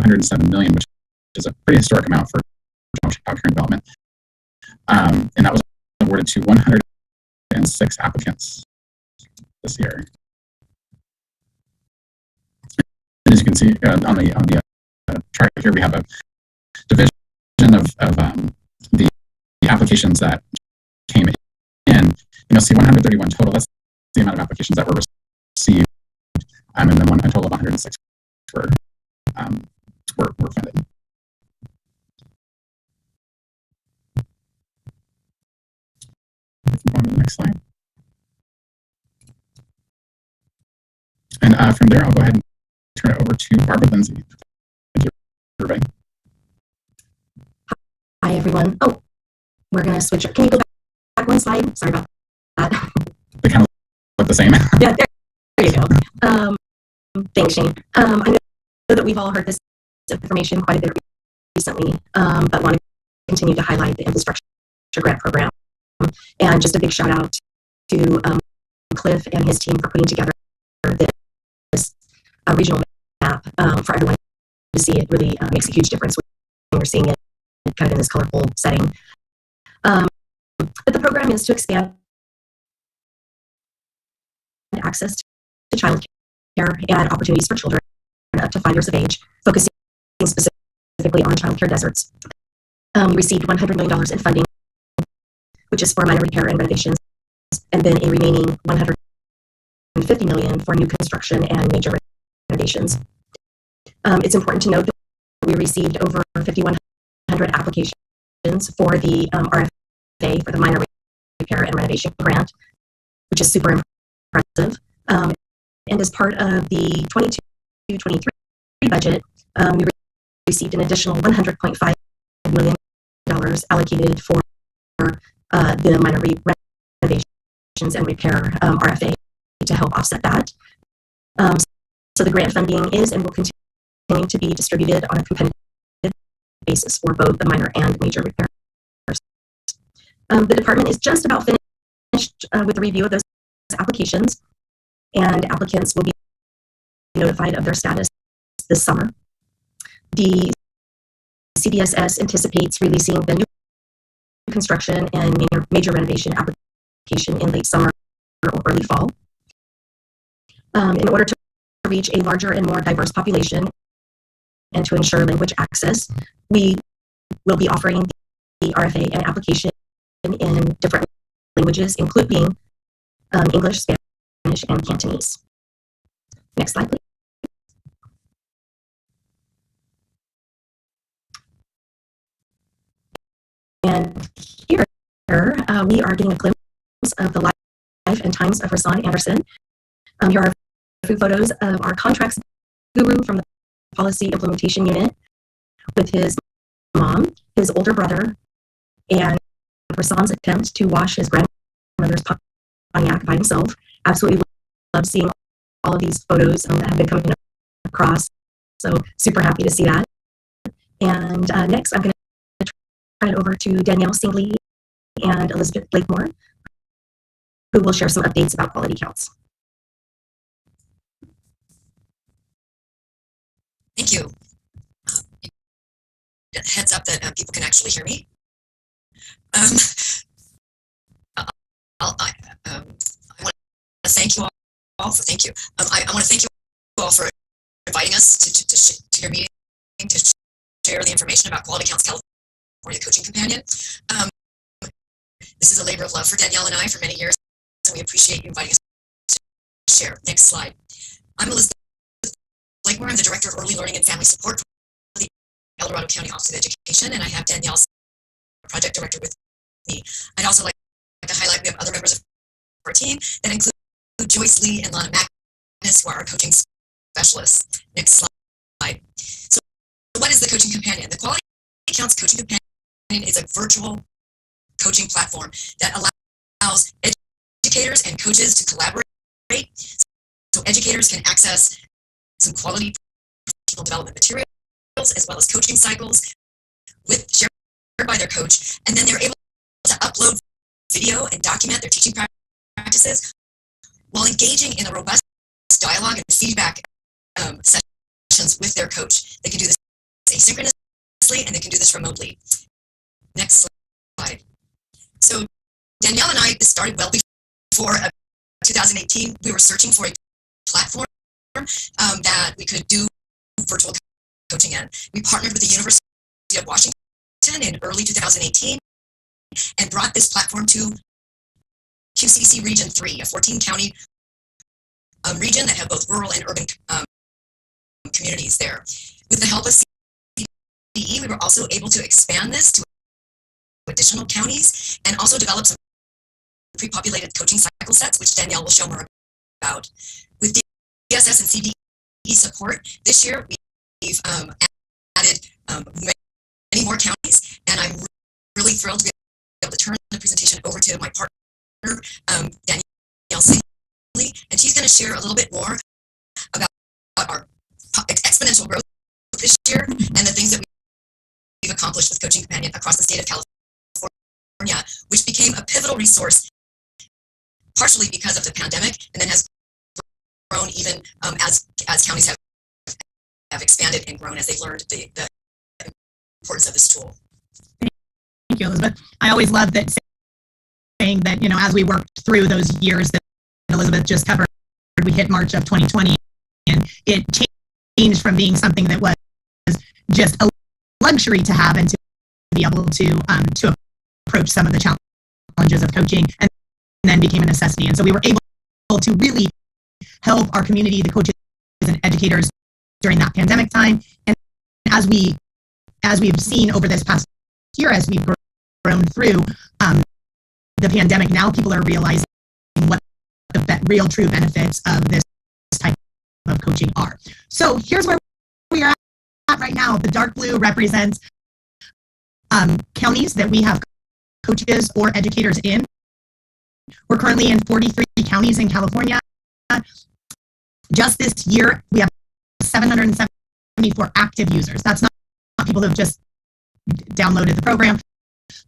$207 million, which is a pretty historic amount for child care and development. And that was awarded to 106 applicants this year. see on the chart here, we have a division of the applications that came in. You'll see 131 total. That's the amount of applications that were received, and then a total of 106 were funded. On to the next slide. And from there, I'll go ahead and turn it over to Barbara Lindsay. Thank you, everybody. Hi, everyone. Oh, we're going to switch. Can you go back one slide? Sorry about that. They kind of look the same. Yeah, there you go. Thanks, Shane. I know that we've all heard this information quite a bit recently, but want to continue to highlight the infrastructure grant program. And just a big shout out to Cliff and his team for putting together this regional map for everyone to see. It really makes a huge difference when you're seeing it kind of in this colorful setting. But the program is to expand access to child care and opportunities for children up to 5 years of age, focusing specifically on child care deserts. We received $100 million in funding, which is for minor repair and renovations, and then a remaining $150 million for new construction and major renovations. It's important to note that we received over 5,100 applications for the RFA for the minor repair and renovation grant, which is super impressive. And as part of the 22-23 budget, we received an additional $100.5 million allocated for the minor renovations and repair RFA to help offset that. So the grant funding is and will continue to be distributed on a competitive basis for both the minor and major repairs. The department is just about finished with the review of those applications, and applicants will be notified of their status this summer. The CDSS anticipates releasing the new construction and major renovation application in late summer or early fall. In order to reach a larger and more diverse population and to ensure language access, we will be offering the RFA and application in different languages, including English, Spanish, and Cantonese. Next slide, please. And here we are getting a glimpse of the life and times of Rasan Anderson. Here are a few photos of our contracts guru from the policy implementation unit with his mom, his older brother, and Rasan's attempt to wash his grandmother's Pontiac by himself. Absolutely love seeing all of these photos that have been coming across. So super happy to see that. And next, I'm going to turn it over to Danielle Singley and Elizabeth Blakemore, who will share some updates about quality counts. Thank you. Heads up that people can actually hear me. I want to thank you all for thank you. I want to thank you all for inviting us to your meeting to share the information about Quality Counts California Coaching Companion. This is a labor of love for Danielle and I for many years, and we appreciate you inviting us to share. Next slide. I'm Elizabeth Blakemore. I'm the Director of Early Learning and Family Support for the El Dorado County Office of Education, and I have Danielle, Project Director, with me. I'd also like to highlight we have other members of our team that include Joyce Lee and Lana Magnus, who are our coaching specialists. Next slide. So what is the Coaching Companion? The Quality Counts Coaching Companion is a virtual coaching platform that allows educators and coaches to collaborate, so educators can access some quality professional development materials as well as coaching cycles shared by their coach, and then they're able to upload video and document their teaching practices while engaging in a robust dialogue and feedback sessions with their coach. They can do this asynchronously and they can do this remotely. Next slide. So Danielle and I, this started well before 2018. We were searching for a platform that we could do virtual coaching in. We partnered with the University of Washington in early 2018 and brought this platform to QCC Region 3, a 14-county region that have both rural and urban communities there. With the help of CDE, we were also able to expand this to additional counties and also develop some pre-populated coaching cycle sets, which Danielle will show more about. With DSS and CDE support, this year we've added many more counties, and I'm really thrilled to be able to turn the presentation over to my partner, Danielle Singley, and she's going to share a little bit more about our exponential growth this year and the things that we've accomplished with Coaching Companion across the state of California, which became a pivotal resource partially because of the pandemic, and then has grown even as counties have expanded and grown as they've learned the importance of this tool. Thank you, Elizabeth. I always love that saying that, you know, as we worked through those years that Elizabeth just covered, we hit March of 2020, and it changed from being something that was just a luxury to have and to be able to approach some of the challenges of coaching, and then became a necessity. And so we were able to really help our community, the coaches and educators during that pandemic time. And as we've seen over this past year, as we've grown through the pandemic, now people are realizing what the real true benefits of this type of coaching are. So here's where we are at right now. The dark blue represents counties that we have coaches or educators in. We're currently in 43 counties in California. Just this year, we have 774 active users. That's not people who have just downloaded the program,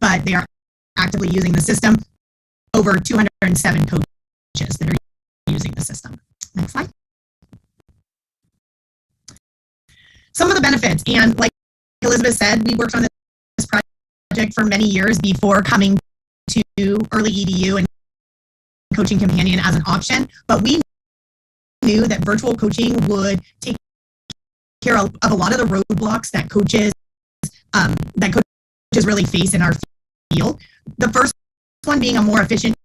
but they are actively using the system. Over 207 coaches that are using the system. Next slide. Some of the benefits, and like Elizabeth said, we worked on this project for many years before coming to Early EDU and Coaching Companion as an option, but we knew that virtual coaching would take care of a lot of the roadblocks that coaches really face in our field. The first one being a more efficient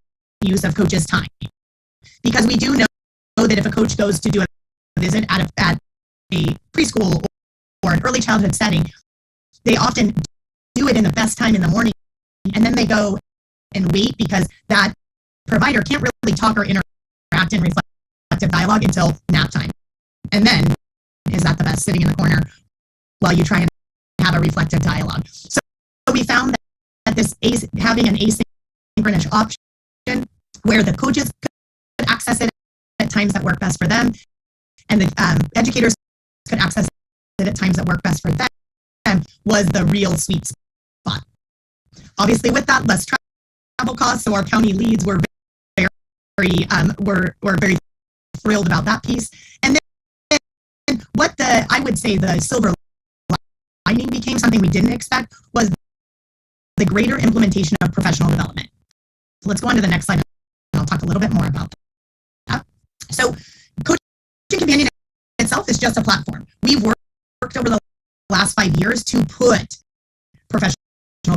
use of coaches' time, because we do know that if a coach goes to do a visit at a preschool or an early childhood setting, they often do it in the best time in the morning, and then they go and wait because that provider can't really talk or interact in reflective dialogue until nap time. And then is that the best, sitting in the corner while you try and have a reflective dialogue? So we found that having an asynchronous option where the coaches could access it at times that work best for them, and the educators could access it at times that work best for them, was the real sweet spot. Obviously, with that, less travel costs, so our county leads were very thrilled about that piece. And then I would say the silver lining became something we didn't expect was the greater implementation of professional development. So let's go on to the next slide, and I'll talk a little bit more about that. So Coaching Companion itself is just a platform. We've worked over the last 5 years to put professional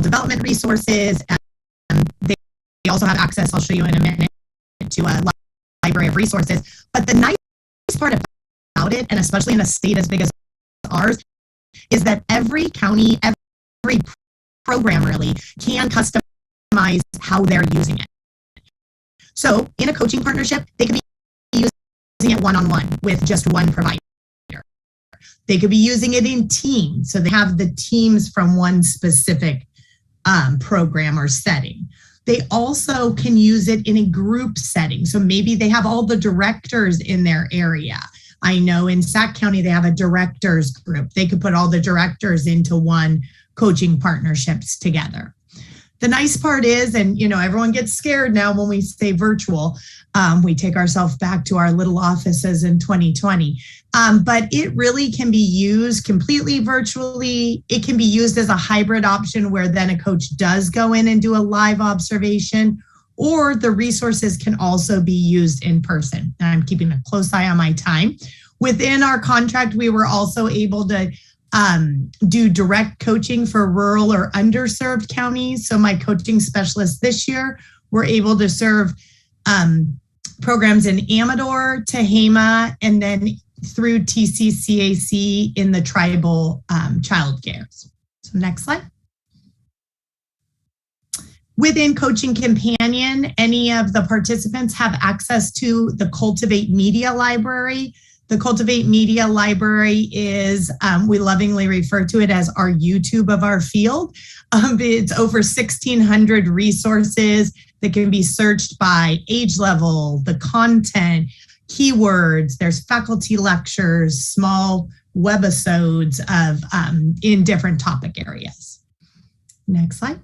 development resources, and they also have access, I'll show you in a minute, to a library of resources. But the nice part about it, and especially in a state as big as ours, is that every county, every program really can customize how they're using it. So in a coaching partnership, they could be using it one-on-one with just one provider. They could be using it in teams, so they have the teams from one specific program or setting. They also can use it in a group setting. So maybe they have all the directors in their area. I know in Sac County, they have a directors group. They could put all the directors into one coaching partnerships together. The nice part is, and everyone gets scared now when we say virtual, we take ourselves back to our little offices in 2020, but it really can be used completely virtually. It can be used as a hybrid option where then a coach does go in and do a live observation, or the resources can also be used in person. And I'm keeping a close eye on my time. Within our contract, we were also able to do direct coaching for rural or underserved counties. So my coaching specialists this year were able to serve programs in Amador, Tehama, and then through TCCAC in the tribal childcare. So next slide. Within Coaching Companion, any of the participants have access to the Cultivate Media Library. The Cultivate Media Library is, we lovingly refer to it as our YouTube of our field. It's over 1,600 resources that can be searched by age level, the content, keywords. There's faculty lectures, small webisodes of in different topic areas. Next slide.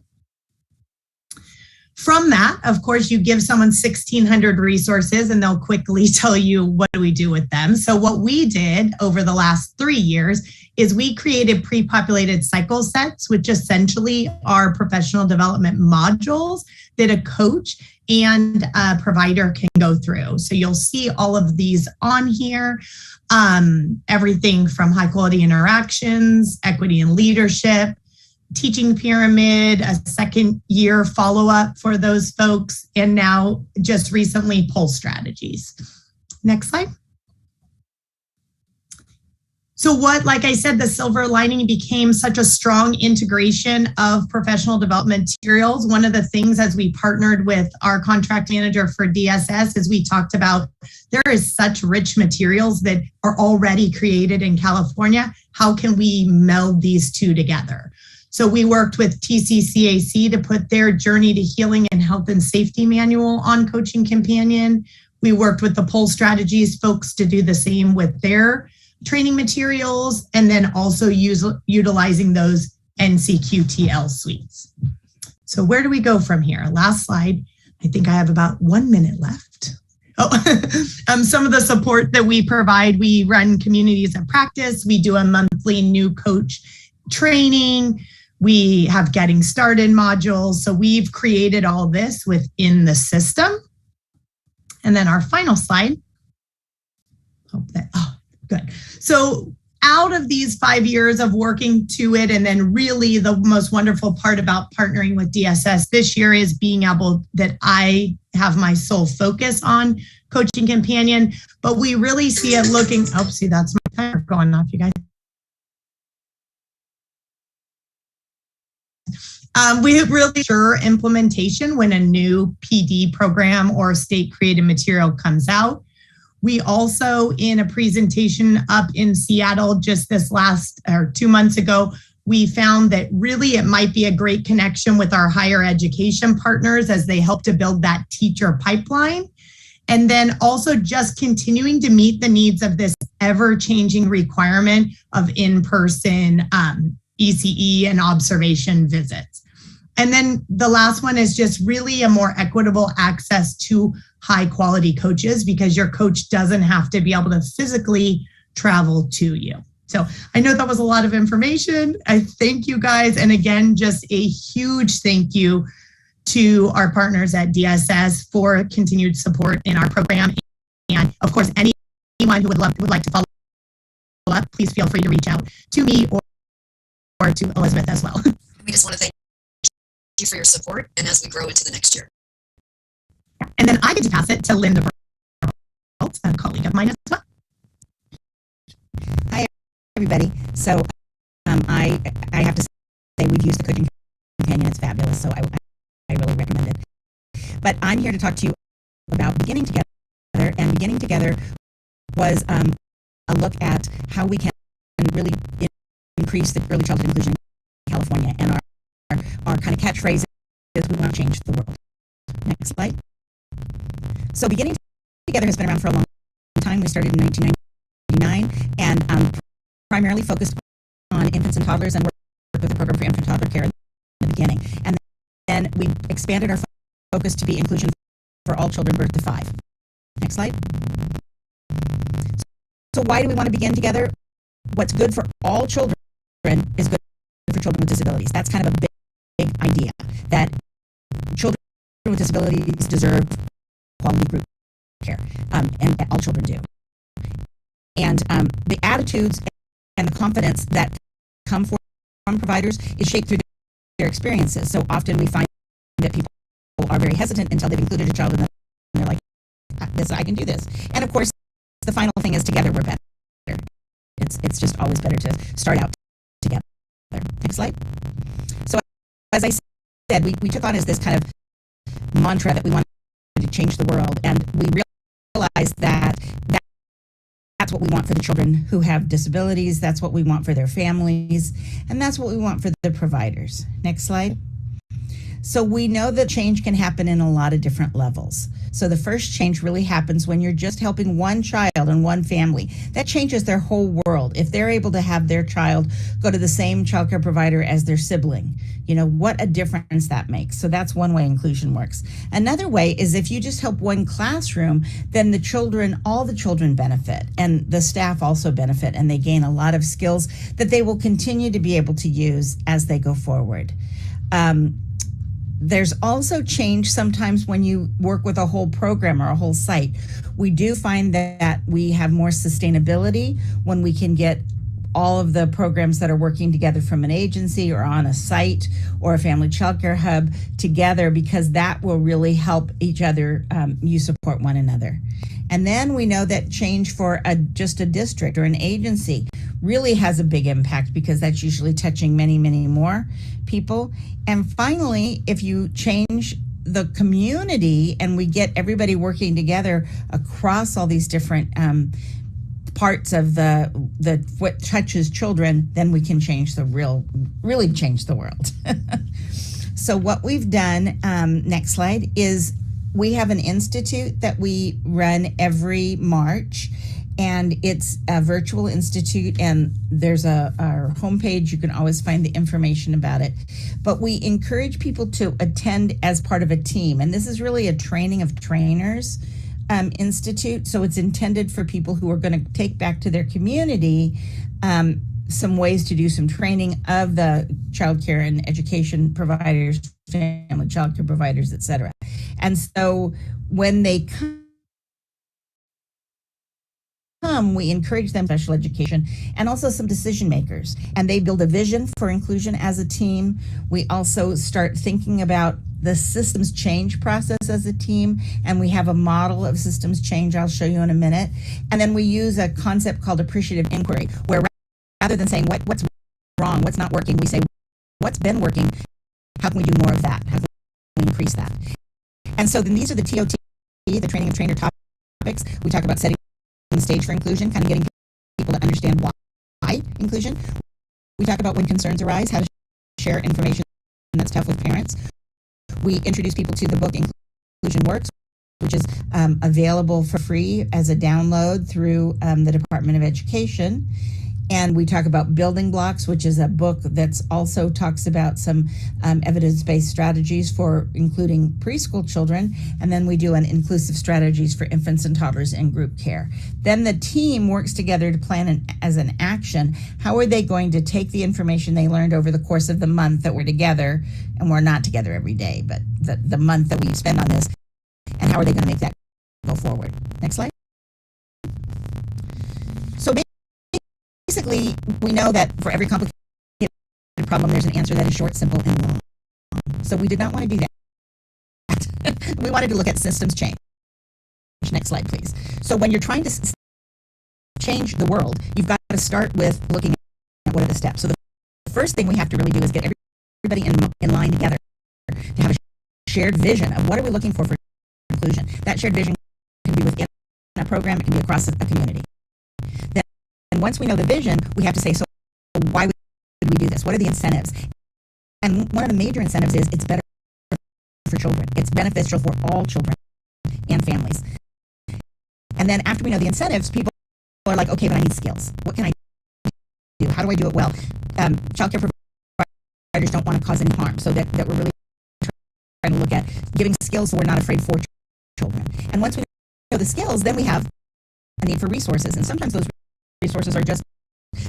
From that, of course, you give someone 1,600 resources and they'll quickly tell you what do we do with them. So what we did over the last 3 years is we created pre-populated cycle sets, which essentially are professional development modules that a coach and a provider can go through. So you'll see all of these on here, everything from high quality interactions, equity and leadership, teaching pyramid, a second year follow-up for those folks, and now just recently pulse strategies. Next slide. So what, like I said, the silver lining became such a strong integration of professional development materials. One of the things as we partnered with our contract manager for DSS is we talked about there is such rich materials that are already created in California. How can we meld these two together? So we worked with TCCAC to put their Journey to Healing and Health and Safety manual on Coaching Companion. We worked with the Pulse Strategies folks to do the same with their training materials, and then also utilizing those NCQTL suites. So where do we go from here? Last slide. I think I have about 1 minute left. Some of the support that we provide, we run communities of practice. We do a monthly new coach training. We have getting started modules. So we've created all this within the system. And then our final slide. Good. So out of these 5 years of working to it, and then really the most wonderful part about partnering with DSS this year is being able that I have my sole focus on Coaching Companion, but we really see it looking, oh, see, that's my timer going off, you guys. We really sure implementation when a new PD program or state created material comes out. We also, in a presentation up in Seattle just this last, or 2 months ago, we found that really it might be a great connection with our higher education partners as they help to build that teacher pipeline. And then also just continuing to meet the needs of this ever-changing requirement of in-person ECE and observation visits. And then the last one is just really a more equitable access to high quality coaches, because your coach doesn't have to be able to physically travel to you. So I know that was a lot of information. I thank you guys. And again, just a huge thank you to our partners at DSS for continued support in our program. And of course, anyone who would like to follow up, please feel free to reach out to me or to Elizabeth as well. We just want to thank you for your support and as we grow into the next year. And then I get to pass it to Linda Burlt, a colleague of mine as well. Hi, everybody. So I have to say we've used the Coaching Companion. It's fabulous. So I really recommend it. But I'm here to talk to you about beginning together. And beginning together was a look at how we can really increase the early childhood inclusion in California. And our kind of catchphrase is we want to change the world. Next slide. So beginning together has been around for a long time. We started in 1999 and primarily focused on infants and toddlers and worked with the program for infant and toddler care in the beginning. And then we expanded our focus to be inclusion for all children birth to 5. Next slide. So why do we want to begin together? What's good for all children is good for children with disabilities. That's kind of a big idea, that children with disabilities deserve quality group care, and all children do. And the attitudes and the confidence that come from providers is shaped through their experiences. So often we find that people are very hesitant until they've included a child and they're like, this, I can do this. And of course, the final thing is together we're better. It's just always better to start out together. Next slide. So as I said, we took on as this kind of mantra that we wanted to change the world, and we realized that that's what we want for the children who have disabilities, that's what we want for their families, and that's what we want for the providers. Next slide. So we know that change can happen in a lot of different levels. So the first change really happens when you're just helping one child and one family. That changes their whole world. If they're able to have their child go to the same childcare provider as their sibling, what a difference that makes. So that's one way inclusion works. Another way is if you just help one classroom, then all the children benefit, and the staff also benefit, and they gain a lot of skills that they will continue to be able to use as they go forward. There's also change sometimes when you work with a whole program or a whole site. We do find that we have more sustainability when we can get all of the programs that are working together from an agency or on a site or a family childcare hub together, because that will really help each other. You support one another. And then we know that change for just a district or an agency really has a big impact, because that's usually touching many, many more people. And finally, if you change the community and we get everybody working together across all these different parts of what touches children, then we can really change the world. So what we've done, next slide, is we have an institute that we run every March, and it's a virtual institute, and there's our homepage. You can always find the information about it. But we encourage people to attend as part of a team, and this is really a training of trainers institute. So it's intended for people who are going to take back to their community some ways to do some training of the childcare and education providers, family childcare providers, et cetera. And so when they come, we encourage them special education and also some decision makers, and they build a vision for inclusion as a team. We also start thinking about the systems change process as a team, and we have a model of systems change I'll show you in a minute. And then we use a concept called appreciative inquiry, where rather than saying what's wrong, what's not working, we say what's been working, how can we do more of that, how can we increase that. And so then these are the TOT, the training of trainer topics. We talk about setting the stage for inclusion, kind of getting people to understand why inclusion. We talk about when concerns arise, how to share information that's tough with parents. We introduce people to the book Inclusion Works, which is available for free as a download through the Department of Education. And we talk about Building Blocks, which is a book that's also talks about some evidence-based strategies for including preschool children. And then we do an inclusive strategies for infants and toddlers in group care. Then the team works together to plan as an action. How are they going to take the information they learned over the course of the month that we're together, and we're not together every day, but the month that we spend on this, and how are they going to make that go forward? Next slide. So basically, we know that for every complicated problem, there's an answer that is short, simple, and long. So we did not want to do that. We wanted to look at systems change. Next slide, please. So when you're trying to change the world, you've got to start with looking at what are the steps. So the first thing we have to really do is get everybody in line together to have a shared vision of what are we looking for inclusion. That shared vision can be within a program, it can be across a community. And once we know the vision, we have to say, so why would we do this? What are the incentives? And one of the major incentives is it's better for children. It's beneficial for all children and families. And then after we know the incentives, people are like, okay, but I need skills. What can I do? How do I do it well? Childcare providers don't want to cause any harm, so that we're really trying to look at giving skills so we're not afraid for children. And once we know the skills, then we have a need for resources. And sometimes those resources are just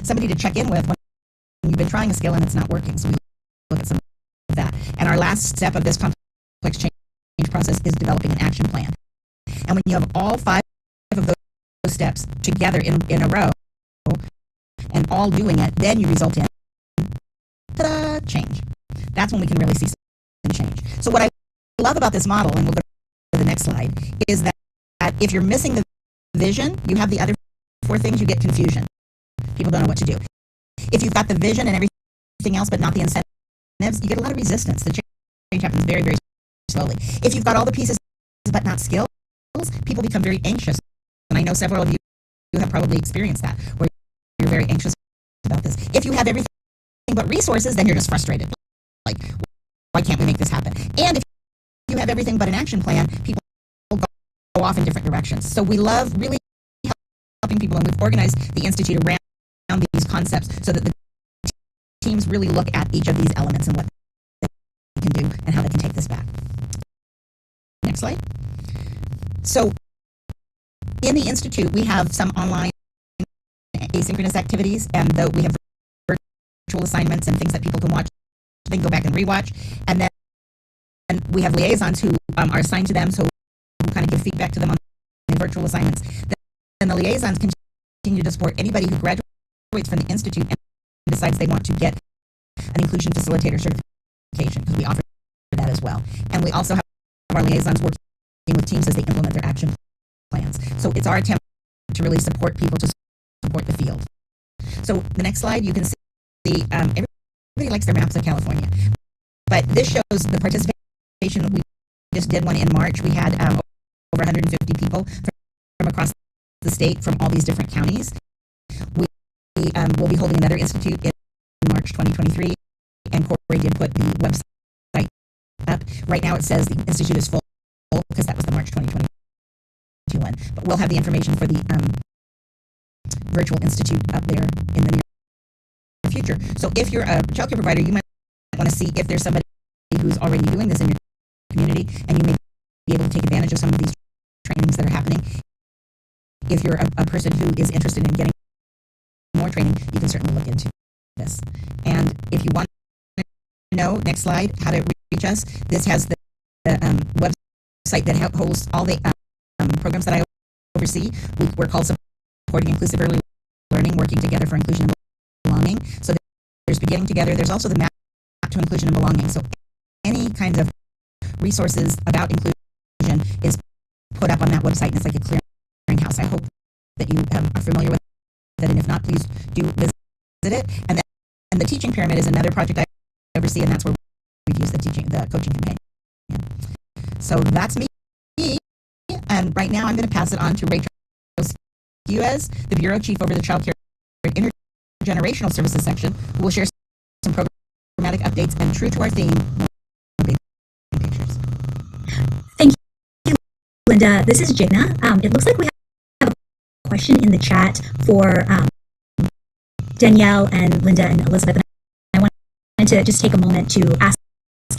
somebody to check in with when you've been trying a skill and it's not working. So we look at some of that. And our last step of this complex change process is developing an action plan. And when you have all 5 of steps together in a row and all doing it, then you result in ta-da, change. That's when we can really see some change. So what I love about this model, and we'll go to the next slide, is that if you're missing the vision, you have the other 4 things, you get confusion. People don't know what to do. If you've got the vision and everything else, but not the incentives, you get a lot of resistance. The change happens very, very slowly. If you've got all the pieces, but not skills, people become very anxious. And I know several of you have probably experienced that, where you're very anxious about this. If you have everything but resources, then you're just frustrated. Like, why can't we make this happen? And if you have everything but an action plan, people go off in different directions. So we love really helping people, and we've organized the Institute around these concepts so that the teams really look at each of these elements and what they can do and how they can take this back. Next slide. So in the Institute, we have some online asynchronous activities, and we have virtual assignments and things that people can watch. They can go back and rewatch. And then we have liaisons who are assigned to them, so who kind of give feedback to them on the virtual assignments. Then the liaisons continue to support anybody who graduates from the Institute and decides they want to get an inclusion facilitator certification, because we offer that as well. And we also have our liaisons working with teams as they implement their action plans. So it's our attempt to really support people, to support the field. So the next slide, you can see everybody likes their maps of California, but this shows the participation. We just did one in March. We had over 150 people from across the state, from all these different counties. We will be holding another institute in March 2023, and Corey did put the website up. Right now it says the institute is full because that was the March 2022 one, but we'll have the information for the virtual institute up there in the near future. So if you're a childcare provider, you might want to see if there's somebody who's already doing this in your community, and you may be able to take advantage of some of these trainings that are happening. If you're a person who is interested in getting more training, you can certainly look into this. And if you want to know, next slide, how to reach us, this has the website that holds all the programs that I oversee. We're called Supporting Inclusive Early Learning, Working Together for Inclusion and Belonging. So there's Beginning Together. There's also the Map to Inclusion and Belonging. So any kinds of resources about inclusion is put up on that website, and it's like a clearinghouse. I hope that you are familiar with it, and if not, please do visit it. And the Teaching Pyramid is another project I oversee, and that's where we've used the coaching companion. So that's me. And right now I'm going to pass it on to Rachel Sciuez, the Bureau Chief over the Child Care Intergenerational Services section, who will share some programmatic updates, and true to our theme, pictures. Thank you, Linda. This is Jigna. It looks like we have a question in the chat for Danielle and Linda and Elizabeth. I wanted to just take a moment to ask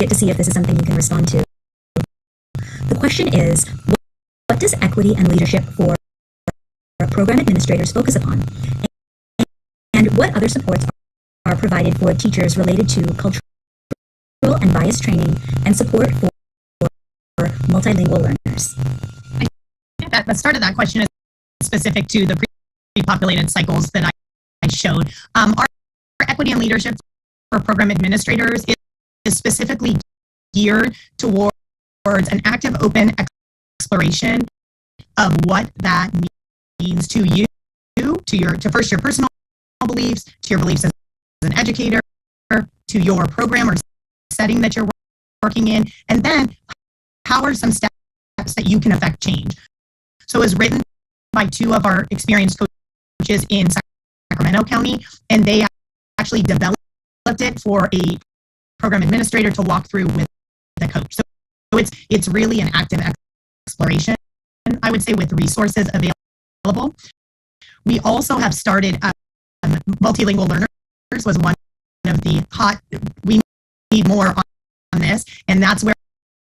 it to see if this is something you can respond to. The question is, what does equity and leadership for program administrators focus upon? And what other supports are provided for teachers related to cultural and bias training and support for multilingual learners? I think that the start of that question is specific to the pre-populated cycles that I showed. Our equity and leadership for program administrators is specifically geared towards an active, open exploration of what that means to you, to first your personal beliefs, to your beliefs as an educator, to your program or setting that you're working in, and then how are some steps that you can affect change. So it was written by 2 of our experienced coaches in Sacramento County, and they actually developed it for a program administrator to walk through with the coach. So it's really an active exploration, I would say, with resources available. We also have started multilingual learners was one of the hot, we need more on this, and that's where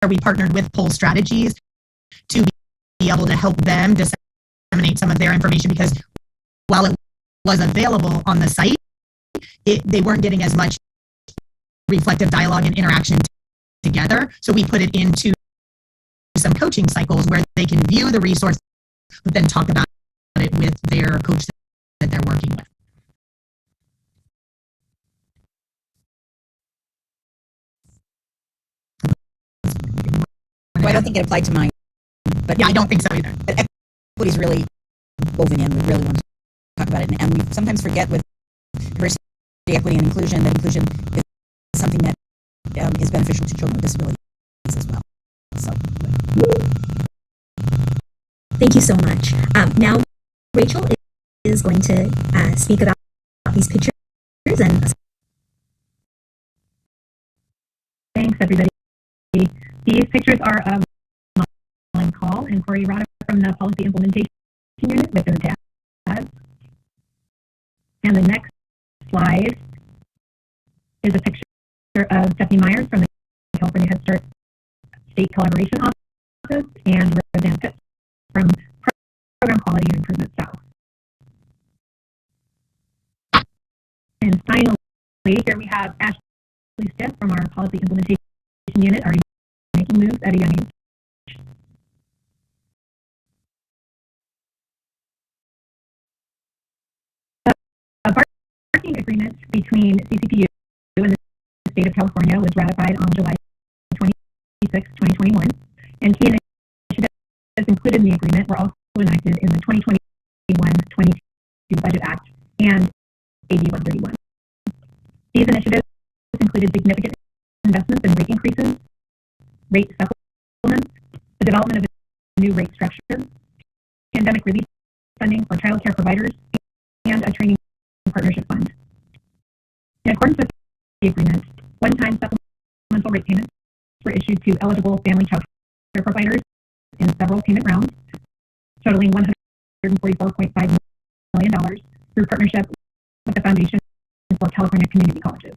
we partnered with Pole Strategies to be able to help them disseminate some of their information, because while it was available on the site, they weren't getting as much reflective dialogue and interaction together. So we put it into some coaching cycles where they can view the resource, but then talk about it with their coach that they're working with. Well, I don't think it applied to mine, but Yeah, I don't think so either. but equity is really woven in. We really want to talk about it, and we sometimes forget with diversity, equity, and inclusion that inclusion is something that is beneficial to children with disabilities as well. So, Thank you so much. Now, Rachel is going to speak about these pictures and Thanks, everybody. These pictures are of Molly Call and Corey Rada from the Policy Implementation Unit with their dads. And the next slide is a picture of Stephanie Myers from the California Head Start State Collaboration Office and Roseanne Pitts from Program Quality and Improvement South. And finally, here we have Ashley Stiff from our Policy Implementation Unit, already making moves at a young age. A parking agreement between CCPU and the state of California was ratified on July 26, 2021, and key initiatives included in the agreement were also enacted in the 2021-22 Budget Act and AB 131. These initiatives included significant investments in rate increases, rate supplements, the development of a new rate structure, pandemic relief funding for child care providers, and a training partnership fund. In accordance with the agreement, one-time supplemental rate payments were issued to eligible family child care providers in several payment rounds, totaling $144.5 million through partnership with the Foundation for California Community Colleges.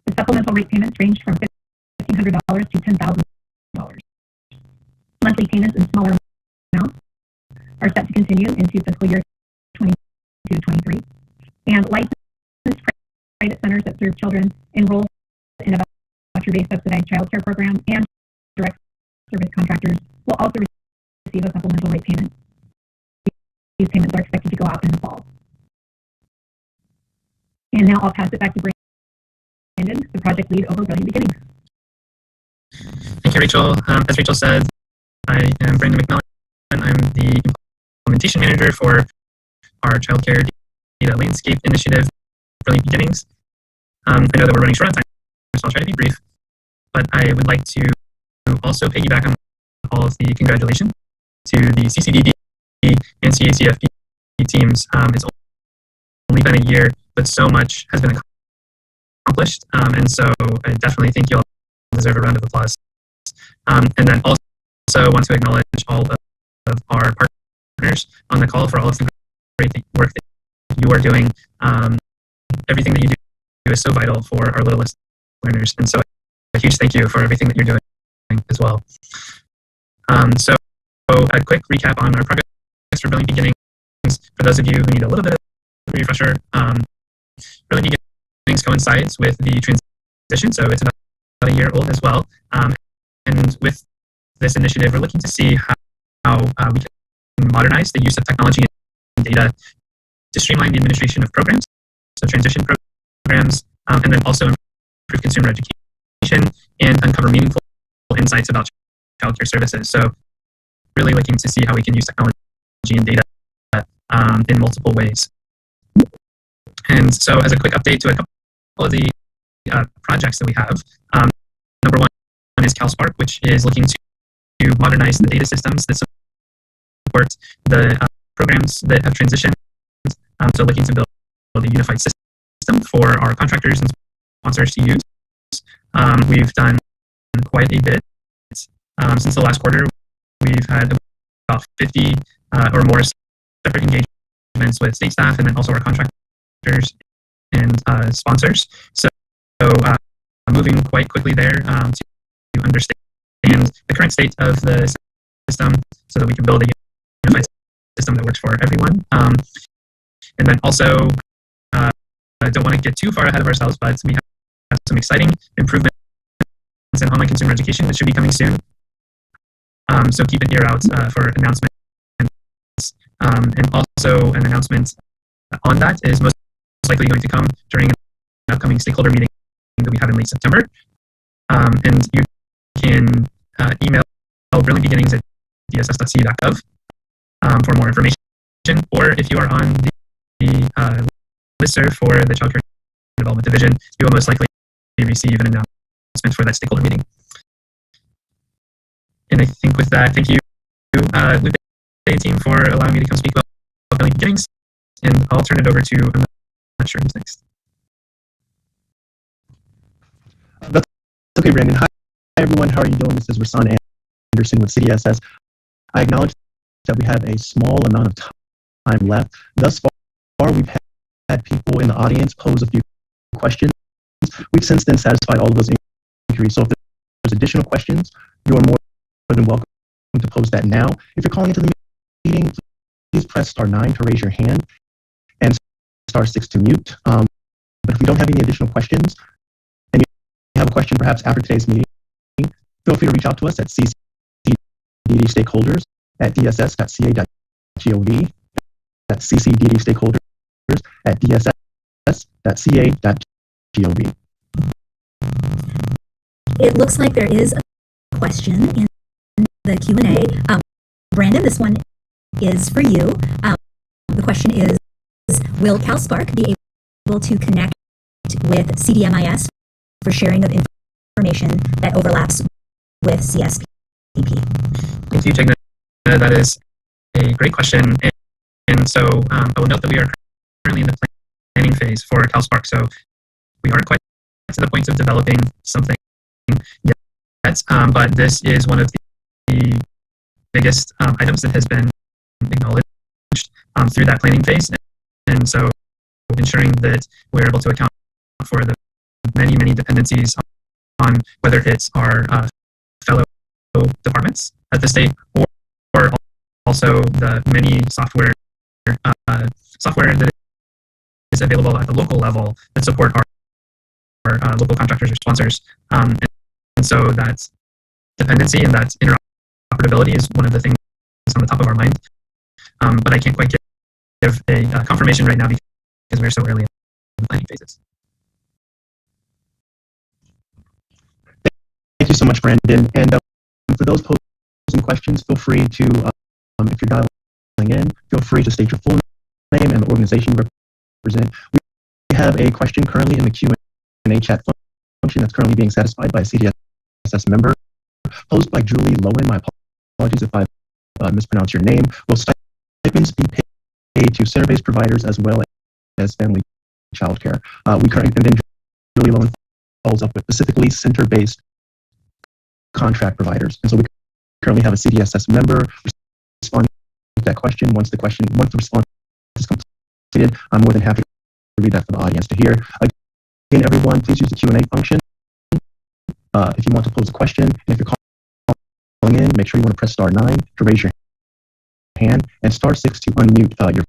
The supplemental rate payments ranged from $1,500 to $10,000. Monthly payments in smaller amounts are set to continue into fiscal year 22-23, and licensed private centers that serve children enrolled in a voucher-based subsidized child care program and direct service contractors will also receive a supplemental rate payment. These payments are expected to go out in the fall. And now I'll pass it back to Brandon, the project lead over Brilliant Beginnings. Thank you, Rachel. As Rachel said, I am Brandon McMillan. I'm the implementation manager for our childcare data landscape initiative, Brilliant Beginnings. I know that we're running short on time, so I'll try to be brief, but I would like to also piggyback on all of the congratulations to the CCDD and CACFP teams. It's only been a year, but so much has been accomplished, and so I definitely think you all deserve a round of applause. And then also want to acknowledge all of our partners on the call for all of the great work that you are doing. Everything that you do is so vital for our littlest learners, and so a huge thank you for everything that you're doing as well. So a quick recap on our progress for Brilliant Beginnings. For those of you who need a little bit of a refresher, Brilliant Beginnings coincides with the transition, so it's about a year old as well. And with this initiative, we're looking to see how we can modernize the use of technology and data to streamline the administration of programs, so transition programs, and then also improve consumer education and uncover meaningful insights about childcare services. So really looking to see how we can use technology and data in multiple ways. And so as a quick update to a couple of the projects that we have, number one is CalSpark, which is looking to modernize the data systems that support the programs that have transitioned. So looking to build a unified system for our contractors and sponsors to use. We've done quite a bit. Since the last quarter, we've had about 50 or more separate engagements with state staff and then also our contractors and sponsors. So moving quite quickly there to understand the current state of the system so that we can build a unified system that works for everyone. And then also, I don't want to get too far ahead of ourselves, but we have some exciting improvements in online consumer education that should be coming soon. So keep an ear out for announcements And also an announcement on that is most likely going to come during an upcoming stakeholder meeting that we have in late September. And you can email brilliantbeginnings@dss.ca.gov for more information. Or if you are on the listserv for the Child Care Development Division, you will most likely receive an announcement for that stakeholder meeting. And I think with that, thank you, Lupe and team, for allowing me to come speak about Brilliant Beginnings. And I'll turn it over to, I'm not sure who's next. That's okay, Brandon. Hi, everyone. How are you doing? This is Rasan Anderson with CDSS. I acknowledge that we have a small amount of time left. Thus far, we've had people in the audience pose a few questions. We've since then satisfied all of those inquiries. So if there's additional questions, you are more than welcome to pose that now. If you're calling into the meeting, please press *9 to raise your hand and *6 to mute. But if we don't have any additional questions, and you have a question perhaps after today's meeting, feel free to reach out to us at ccddstakeholders@dss.ca.gov. That's ccddstakeholders@dss.ca.gov. It looks like there is a question in the Q&A. Brandon, this one is for you. The question is, will CalSpark be able to connect with CDMIS for sharing of information that overlaps with CSPP? Thank you, Jigna. That is a great question. And so I will note that we are currently in the planning phase for CalSpark. So we aren't quite to the point of developing something yet, but this is one of the biggest items that has been acknowledged through that planning phase. And so ensuring that we're able to account for the many, many dependencies on whether it's our fellow departments at the state or also the many software that is available at the local level that support our local contractors or sponsors. And so that dependency and that interoperability is one of the things on the top of our mind. But I can't quite give a confirmation right now because we're so early in the planning phases. Thank you so much, Brandon. And for those posing questions, feel free to, if you're dialing in, feel free to state your full name and the organization you represent. We have a question currently in the Q&A chat function that's currently being satisfied by a CDSS member, posed by Julie Lowen. My apologies if I mispronounce your name. Will stipends be paid to center-based providers as well as family child care? We currently, and then Julie Lowen follows up with specifically center-based contract providers. And so we currently have a CDSS member responding to that question. Once the response is completed, I'm more than happy to read that for the audience to hear. Again, everyone, please use the Q&A function if you want to pose a question. And if you're calling in, make sure you want to press *9 to raise your hand and *6 to unmute your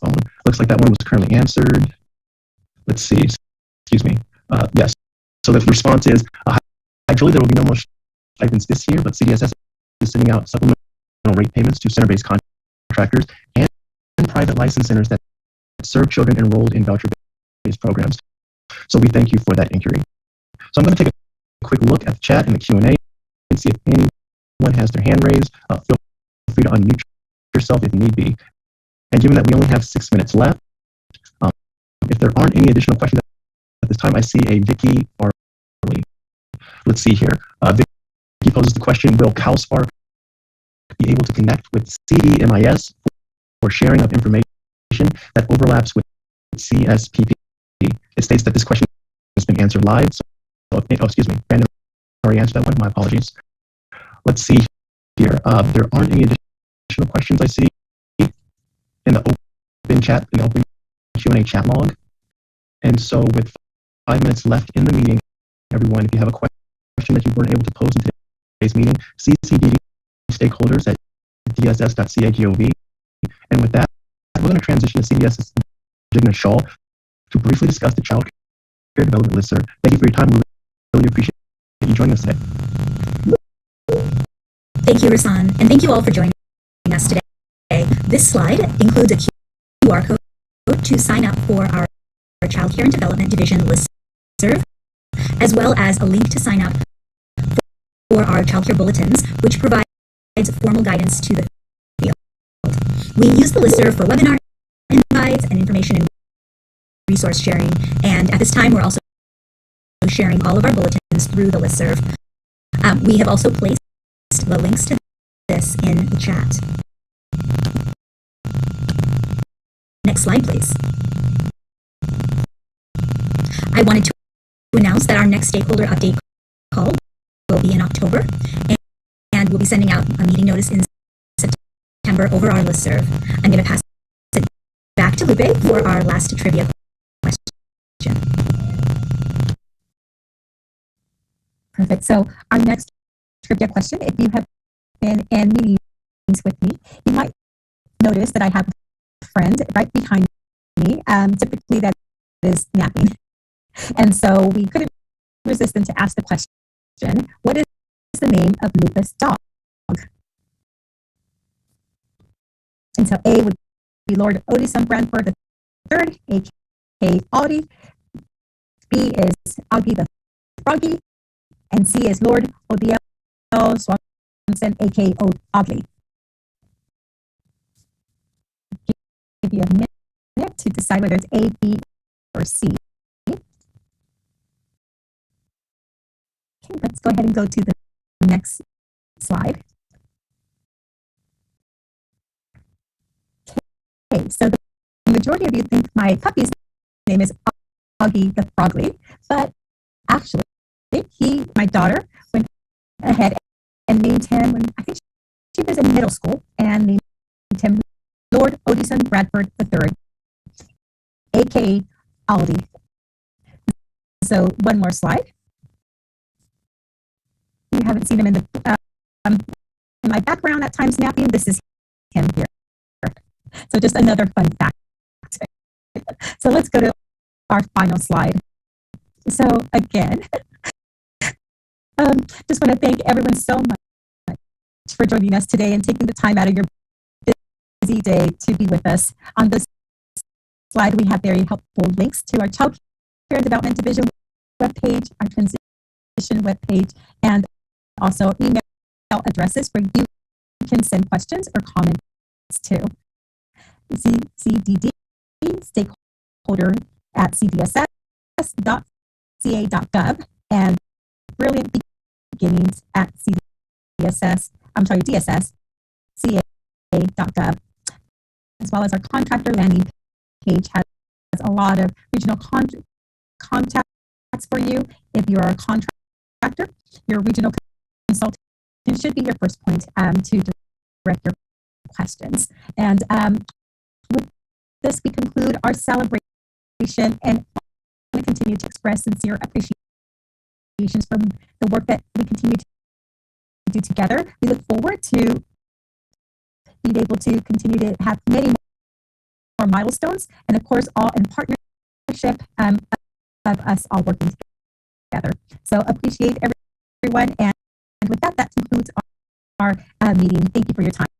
phone. Looks like that one was currently answered. Let's see. Excuse me. Yes. So the response is, hi, Julie, there will be no more stipends this year, but CDSS is sending out supplemental rate payments to center-based contractors and private license centers that serve children enrolled in voucher-based programs. So we thank you for that inquiry. So I'm going to take a quick look at the chat and the Q&A and see if anyone has their hand raised. Feel free to unmute yourself if need be. And given that we only have 6 minutes left, if there aren't any additional questions at this time, I see a Vicky Farley. Let's see here. Vicky poses the question, will CalSpark be able to connect with CDMIS for sharing of information that overlaps with CSPP? It states that this question has been answered live. So, excuse me, Brandon already answered that one. My apologies. Let's see here. There aren't any additional questions I see in the open chat, in the open Q&A chat log. And so with 5 minutes left in the meeting, everyone, if you have a question that you weren't able to pose in today's meeting, CCDD stakeholders at dss.ca.gov. And with that, we're going to transition to CDSS Jigna Shaw to briefly discuss the Child Care Development Listserv. Thank you for your time. We really appreciate you joining us today. Thank you, Rasan, and thank you all for joining us today. This slide includes a QR code to sign up for our Child Care and Development Division listserv, as well as a link to sign up for our Child Care Bulletins, which provides formal guidance to the field. We use the listserv for webinar invites and information and resource sharing, and at this time we're also sharing all of our bulletins through the listserv. We have also placed the links to this in the chat. Next slide, please. I wanted to announce that our next stakeholder update call will be in October, and we'll be sending out a meeting notice in September over our listserv. I'm going to pass it back to Lupe for our last trivia question. Perfect. So our next trivia question, if you have been in meetings with me, you might notice that I have a friend right behind me. Typically that is napping. And so we couldn't resist them to ask the question, what is the name of Lupe's dog? And so A would be Lord Odison Bradford III, aka Audie. B is Augie the Froggy. And C is Lord Odiel Swanson, aka Audley. Give you a minute to decide whether it's A, B, or C. Okay, let's go ahead and go to the next slide. Okay, so the majority of you think my puppy's name is Augie the Frogly, but actually, my daughter, went ahead and named him when I think she was in middle school and named him Lord Odison Bradford III, aka Aldi. So one more slide. You haven't seen him in the in my background at times napping. This is him here. So just another fun fact. So let's go to our final slide. So again, just want to thank everyone so much for joining us today and taking the time out of your busy day to be with us. On this slide, we have very helpful links to our Child Care and Development Division webpage, our transition webpage, and also email addresses where you can send questions or comments to. CDD, stakeholder at cdss.ca.gov, and Brilliant Beginnings at DSS.ca.gov, as well as our contractor landing page has a lot of regional contacts for you. If you are a contractor, your regional consultant should be your first point to direct your questions. And with this, we conclude our celebration, and we continue to express sincere appreciations from the work that we continue to do together. We look forward to being able to continue to have many more milestones, and of course, all in partnership of us all working together. So appreciate everyone, and with that, that concludes our meeting. Thank you for your time.